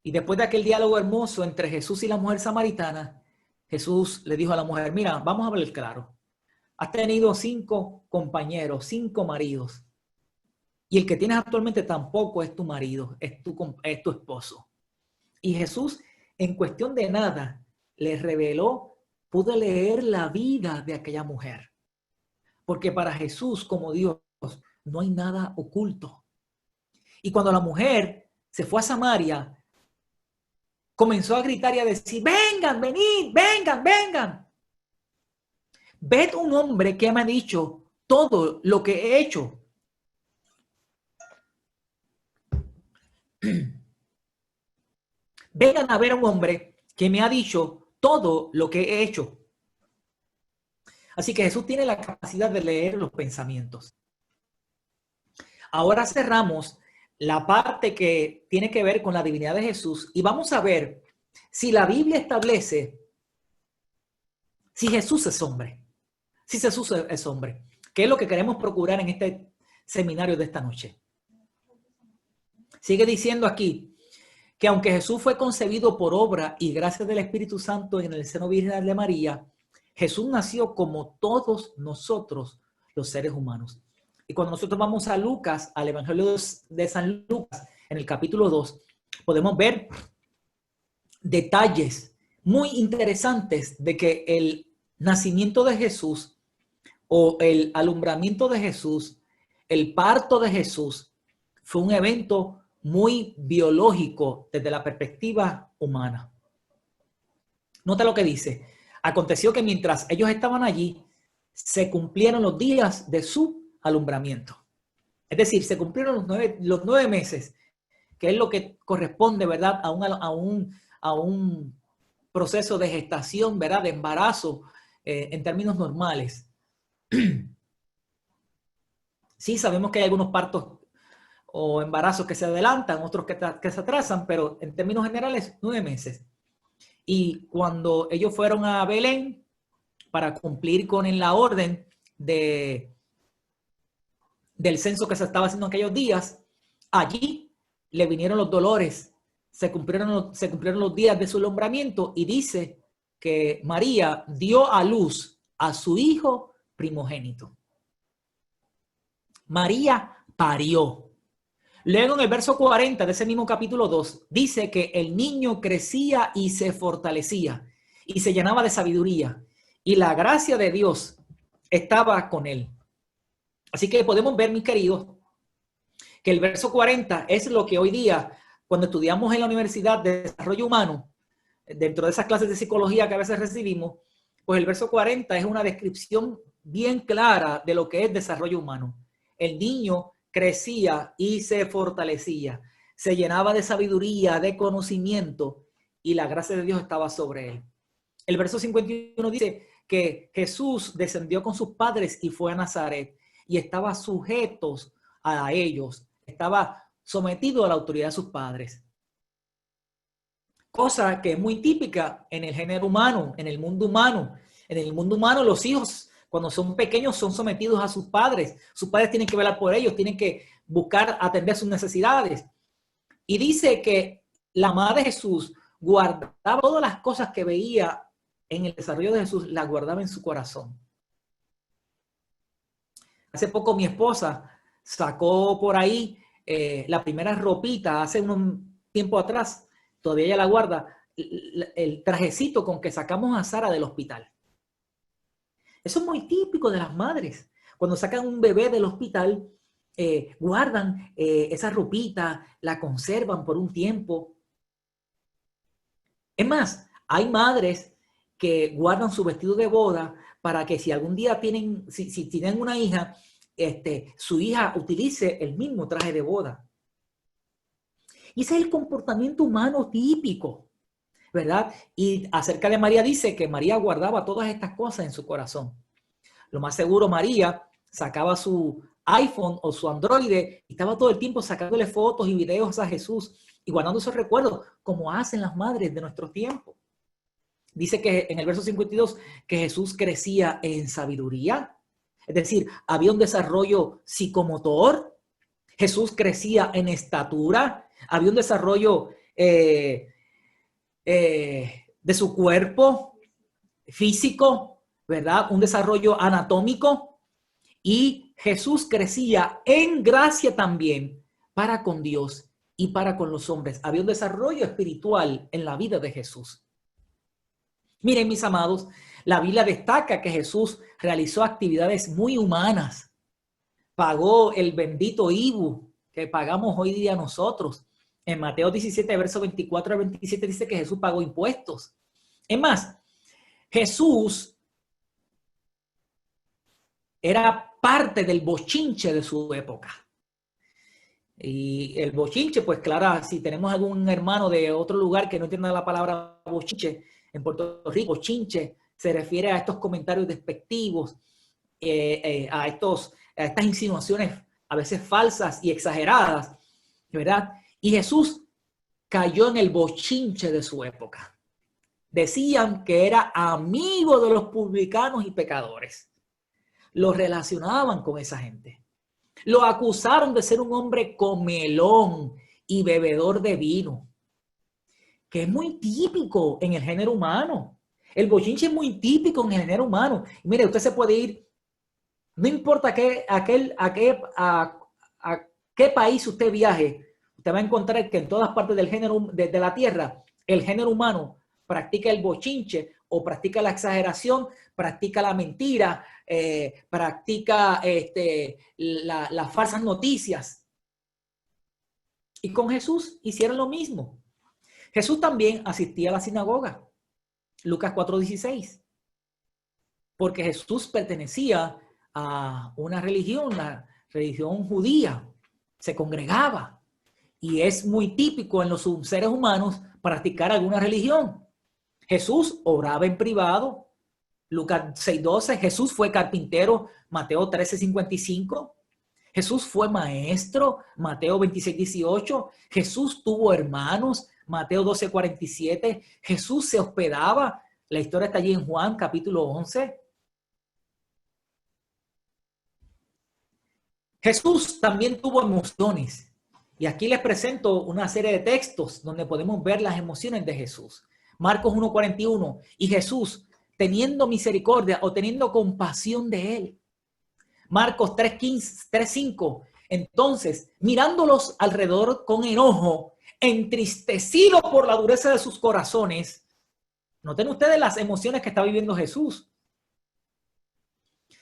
y después de aquel diálogo hermoso entre Jesús y la mujer samaritana, Jesús le dijo a la mujer, mira, vamos a hablar claro. Has tenido 5 compañeros, 5 maridos. Y el que tienes actualmente tampoco es tu marido, es tu esposo. Y Jesús, en cuestión de nada, le reveló, pudo leer la vida de aquella mujer. Porque para Jesús, como Dios, no hay nada oculto. Y cuando la mujer se fue a Samaria, comenzó a gritar y a decir, vengan, venid, vengan, vengan. Ved un hombre que me ha dicho todo lo que he hecho. Vengan a ver a un hombre que me ha dicho todo lo que he hecho. Así que Jesús tiene la capacidad de leer los pensamientos. Ahora cerramos la parte que tiene que ver con la divinidad de Jesús y vamos a ver si la Biblia establece si Jesús es hombre. Si Jesús es hombre, que es lo que queremos procurar en este seminario de esta noche. Sigue diciendo aquí que aunque Jesús fue concebido por obra y gracia del Espíritu Santo en el seno virginal de María, Jesús nació como todos nosotros los seres humanos. Y cuando nosotros vamos a Lucas, al Evangelio de San Lucas, en el capítulo 2, podemos ver detalles muy interesantes de que el nacimiento de Jesús o el alumbramiento de Jesús, el parto de Jesús, fue un evento muy biológico desde la perspectiva humana. Nota lo que dice. Aconteció que mientras ellos estaban allí, se cumplieron los días de su alumbramiento. Es decir, se cumplieron los 9 meses, que es lo que corresponde, ¿verdad?, a un proceso de gestación, ¿verdad?, de embarazo en términos normales. Sí, sabemos que hay algunos partos o embarazos que se adelantan, otros que se atrasan, pero en términos generales, 9 meses. Y cuando ellos fueron a Belén para cumplir con la orden del censo que se estaba haciendo en aquellos días, allí le vinieron los dolores, se cumplieron los días de su alumbramiento, y dice que María dio a luz a su hijo primogénito. María parió. Luego en el verso 40 de ese mismo capítulo 2 dice que el niño crecía y se fortalecía y se llenaba de sabiduría, y la gracia de Dios estaba con él. Así que podemos ver, mis queridos, que el verso 40 es lo que hoy día, cuando estudiamos en la Universidad de Desarrollo Humano, dentro de esas clases de psicología que a veces recibimos, pues el verso 40 es una descripción bien clara de lo que es desarrollo humano. El niño crecía y se fortalecía, se llenaba de sabiduría, de conocimiento, y la gracia de Dios estaba sobre él. El verso 51 dice que Jesús descendió con sus padres y fue a Nazaret, y estaba sujeto a ellos, estaba sometido a la autoridad de sus padres. Cosa que es muy típica en el género humano, en el mundo humano. En el mundo humano, los hijos, cuando son pequeños, son sometidos a sus padres. Sus padres tienen que velar por ellos, tienen que buscar atender sus necesidades. Y dice que la madre de Jesús guardaba todas las cosas que veía en el desarrollo de Jesús, las guardaba en su corazón. Hace poco mi esposa sacó por ahí la primera ropita, hace un tiempo atrás, todavía ella la guarda, el trajecito con que sacamos a Sara del hospital. Eso es muy típico de las madres. Cuando sacan un bebé del hospital, guardan esa ropita, la conservan por un tiempo. Es más, hay madres que guardan su vestido de boda para que si algún día tienen, si tienen una hija, su hija utilice el mismo traje de boda. Y ese es el comportamiento humano típico, ¿verdad? Y acerca de María dice que María guardaba todas estas cosas en su corazón. Lo más seguro, María sacaba su iPhone o su Android y estaba todo el tiempo sacándole fotos y videos a Jesús y guardando esos recuerdos, como hacen las madres de nuestro tiempo. Dice que en el verso 52 que Jesús crecía en sabiduría. Es decir, había un desarrollo psicomotor. Jesús crecía en estatura. Había un desarrollo de su cuerpo físico, ¿verdad? Un desarrollo anatómico. Y Jesús crecía en gracia también para con Dios y para con los hombres. Había un desarrollo espiritual en la vida de Jesús. Miren, mis amados, la Biblia destaca que Jesús realizó actividades muy humanas. Pagó el bendito IVU que pagamos hoy día nosotros. En Mateo 17, verso 24 al 27 dice que Jesús pagó impuestos. Es más, Jesús era parte del bochinche de su época. Y el bochinche, pues claro, si tenemos algún hermano de otro lugar que no entienda la palabra bochinche, en Puerto Rico, bochinche se refiere a estos comentarios despectivos, a estas insinuaciones a veces falsas y exageradas, ¿verdad? Y Jesús cayó en el bochinche de su época. Decían que era amigo de los publicanos y pecadores. Lo relacionaban con esa gente. Lo acusaron de ser un hombre comelón y bebedor de vino, que es muy típico en el género humano. El bochinche es muy típico en el género humano. Y mire, usted se puede ir No importa a qué país usted viaje, usted va a encontrar que en todas partes del género de la tierra, el género humano practica el bochinche o practica la exageración, practica la mentira, practica las falsas noticias. Y con Jesús hicieron lo mismo. Jesús también asistía a la sinagoga. Lucas 4:16. Porque Jesús pertenecía a una religión, la religión judía. Se congregaba. Y es muy típico en los seres humanos practicar alguna religión. Jesús oraba en privado. Lucas 6:12. Jesús fue carpintero. Mateo 13:55. Jesús fue maestro. Mateo 26:18. Jesús tuvo hermanos. Mateo 12:47. Jesús se hospedaba. La historia está allí en Juan capítulo 11. Jesús también tuvo emociones. Y aquí les presento una serie de textos donde podemos ver las emociones de Jesús. Marcos 1:41. Y Jesús, teniendo misericordia o teniendo compasión de él. Marcos 3:5. Entonces, mirándolos alrededor con enojo, entristecido por la dureza de sus corazones. Noten ustedes las emociones que está viviendo Jesús.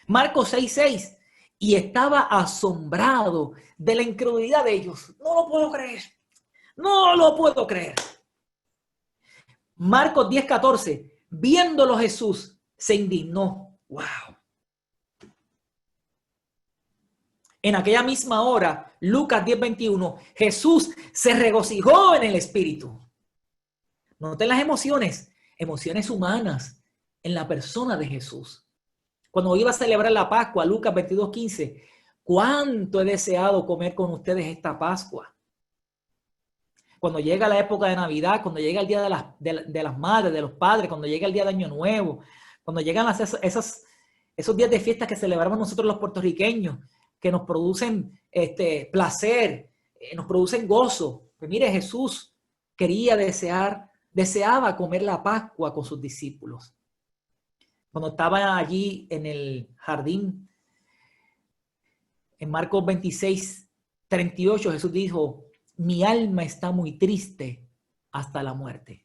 Marcos 6:6. Y estaba asombrado de la incredulidad de ellos. No lo puedo creer. No lo puedo creer. Marcos 10:14. Viéndolo Jesús, se indignó. ¡Wow! En aquella misma hora, Lucas 10:21, Jesús se regocijó en el Espíritu. Noten las emociones humanas en la persona de Jesús. Cuando iba a celebrar la Pascua, Lucas 22:15, ¿cuánto he deseado comer con ustedes esta Pascua? Cuando llega la época de Navidad, cuando llega el día de las madres, de los padres, cuando llega el día de Año Nuevo, cuando llegan esos días de fiesta que celebramos nosotros los puertorriqueños, que nos producen placer, nos producen gozo. Pues mire, Jesús deseaba comer la Pascua con sus discípulos. Cuando estaba allí en el jardín, en Marcos 26:38, Jesús dijo, mi alma está muy triste hasta la muerte.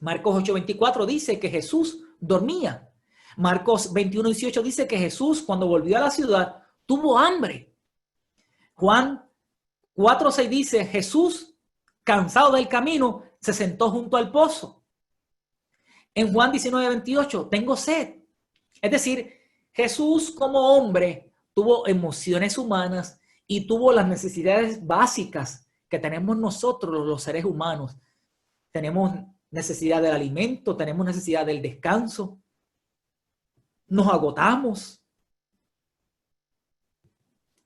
Marcos 8:24 dice que Jesús dormía. Marcos 21:18 dice que Jesús, cuando volvió a la ciudad, tuvo hambre. Juan 4:6 dice, Jesús, cansado del camino, se sentó junto al pozo. En Juan 19:28, tengo sed. Es decir, Jesús como hombre tuvo emociones humanas y tuvo las necesidades básicas que tenemos nosotros los seres humanos. Tenemos necesidad del alimento, tenemos necesidad del descanso. Nos agotamos.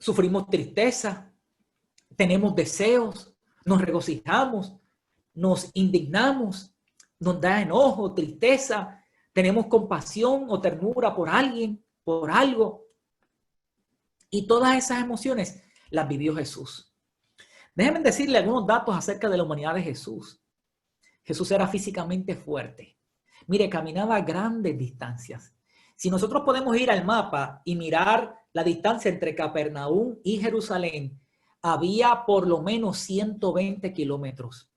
Sufrimos tristeza. Tenemos deseos. Nos regocijamos. Nos indignamos. Nos da enojo, tristeza, tenemos compasión o ternura por alguien, por algo. Y todas esas emociones las vivió Jesús. Déjenme decirle algunos datos acerca de la humanidad de Jesús. Jesús era físicamente fuerte. Mire, caminaba a grandes distancias. Si nosotros podemos ir al mapa y mirar la distancia entre Capernaum y Jerusalén, había por lo menos 120 kilómetros,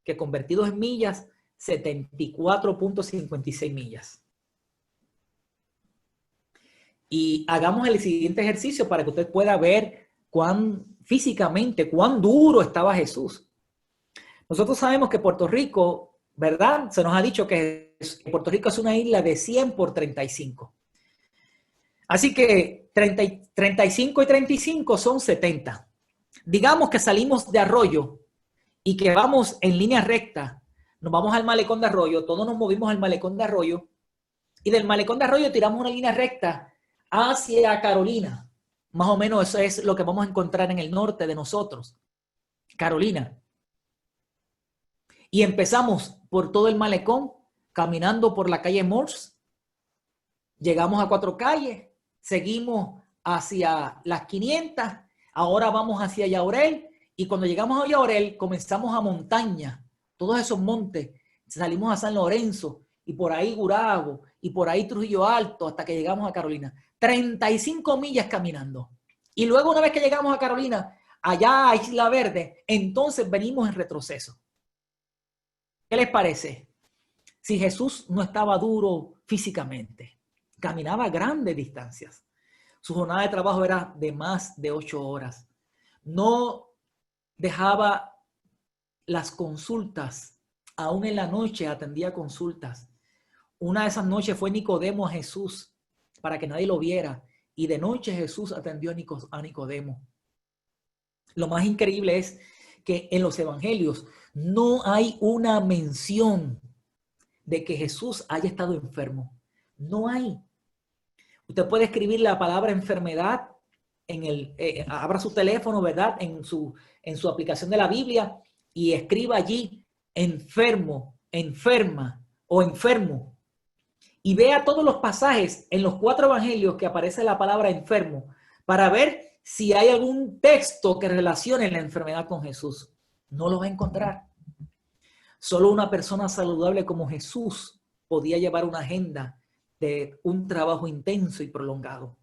que convertidos en millas, 74.56 millas. Y hagamos el siguiente ejercicio para que usted pueda ver cuán duro estaba Jesús. Nosotros sabemos que Puerto Rico, ¿verdad? Se nos ha dicho que Puerto Rico es una isla de 100 por 35. Así que 35 y 35 son 70. Digamos que salimos de Arroyo y que vamos en línea recta. Nos vamos al malecón de Arroyo, todos nos movimos al malecón de Arroyo y del malecón de Arroyo tiramos una línea recta hacia Carolina. Más o menos eso es lo que vamos a encontrar en el norte de nosotros, Carolina. Y empezamos por todo el malecón, caminando por la calle Morse. Llegamos a 4 calles, seguimos hacia las 500, ahora vamos hacia Yaurel y cuando llegamos a Yaurel comenzamos a montaña. Todos esos montes, salimos a San Lorenzo y por ahí Gurabo y por ahí Trujillo Alto hasta que llegamos a Carolina. 35 millas caminando. Y luego una vez que llegamos a Carolina, allá a Isla Verde, entonces venimos en retroceso. ¿Qué les parece? Si Jesús no estaba duro físicamente, caminaba grandes distancias. Su jornada de trabajo era de más de 8 horas. No dejaba las consultas. Aún en la noche atendía consultas. Una de esas noches fue Nicodemo a Jesús para que nadie lo viera. Y de noche Jesús atendió a Nicodemo. Lo más increíble es que en los evangelios no hay una mención de que Jesús haya estado enfermo. No hay. Usted puede escribir la palabra enfermedad abra su teléfono, ¿verdad? En su aplicación de la Biblia y escriba allí enfermo, enferma o enfermo. Y vea todos los pasajes en los 4 evangelios que aparece la palabra enfermo para ver si hay algún texto que relacione la enfermedad con Jesús. No lo va a encontrar. Solo una persona saludable como Jesús podía llevar una agenda de un trabajo intenso y prolongado.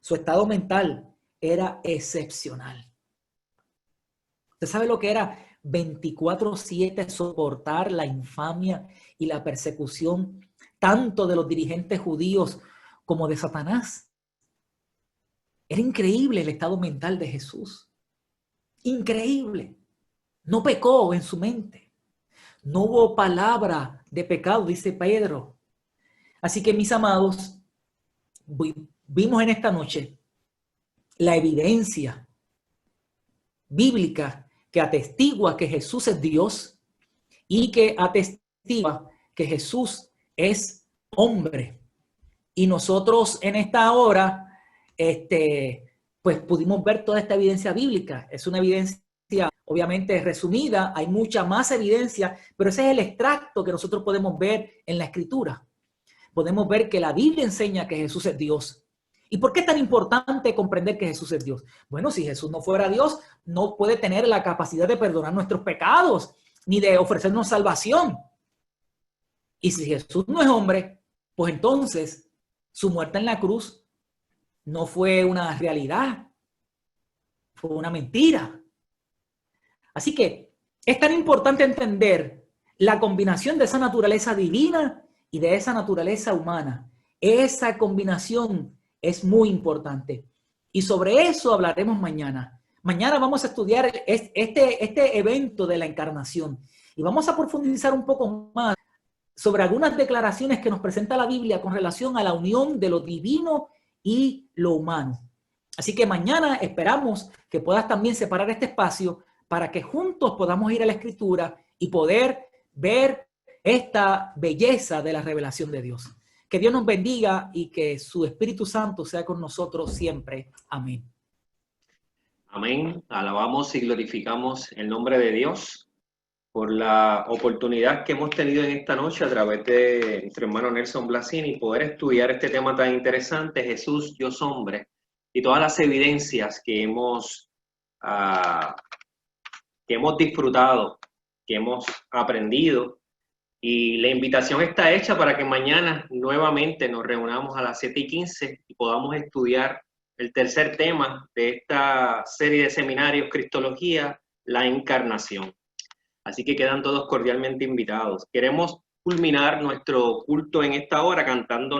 Su estado mental era excepcional. ¿Usted sabe lo que era 24/7 soportar la infamia y la persecución tanto de los dirigentes judíos como de Satanás? Era increíble el estado mental de Jesús. Increíble. No pecó en su mente. No hubo palabra de pecado, dice Pedro. Así que, mis amados, vimos en esta noche la evidencia bíblica que atestigua que Jesús es Dios y que atestigua que Jesús es hombre. Y nosotros en esta hora, pues pudimos ver toda esta evidencia bíblica. Es una evidencia obviamente resumida, hay mucha más evidencia, pero ese es el extracto que nosotros podemos ver en la Escritura. Podemos ver que la Biblia enseña que Jesús es Dios. ¿Y por qué es tan importante comprender que Jesús es Dios? Bueno, si Jesús no fuera Dios, no puede tener la capacidad de perdonar nuestros pecados, ni de ofrecernos salvación. Y si Jesús no es hombre, pues entonces su muerte en la cruz no fue una realidad, fue una mentira. Así que es tan importante entender la combinación de esa naturaleza divina y de esa naturaleza humana. Esa combinación es muy importante. Y sobre eso hablaremos mañana. Mañana vamos a estudiar este evento de la encarnación. Y vamos a profundizar un poco más sobre algunas declaraciones que nos presenta la Biblia con relación a la unión de lo divino y lo humano. Así que mañana esperamos que puedas también separar este espacio para que juntos podamos ir a la Escritura y poder ver esta belleza de la revelación de Dios. Que Dios nos bendiga y que su Espíritu Santo sea con nosotros siempre. Amén. Amén. Alabamos y glorificamos el nombre de Dios por la oportunidad que hemos tenido en esta noche a través de nuestro hermano Nelson Blasini poder estudiar este tema tan interesante, Jesús, Dios hombre, y todas las evidencias que hemos disfrutado, que hemos aprendido. Y la invitación está hecha para que mañana nuevamente nos reunamos a las 7:15 y podamos estudiar el tercer tema de esta serie de seminarios Cristología, la encarnación. Así que quedan todos cordialmente invitados. Queremos culminar nuestro culto en esta hora cantando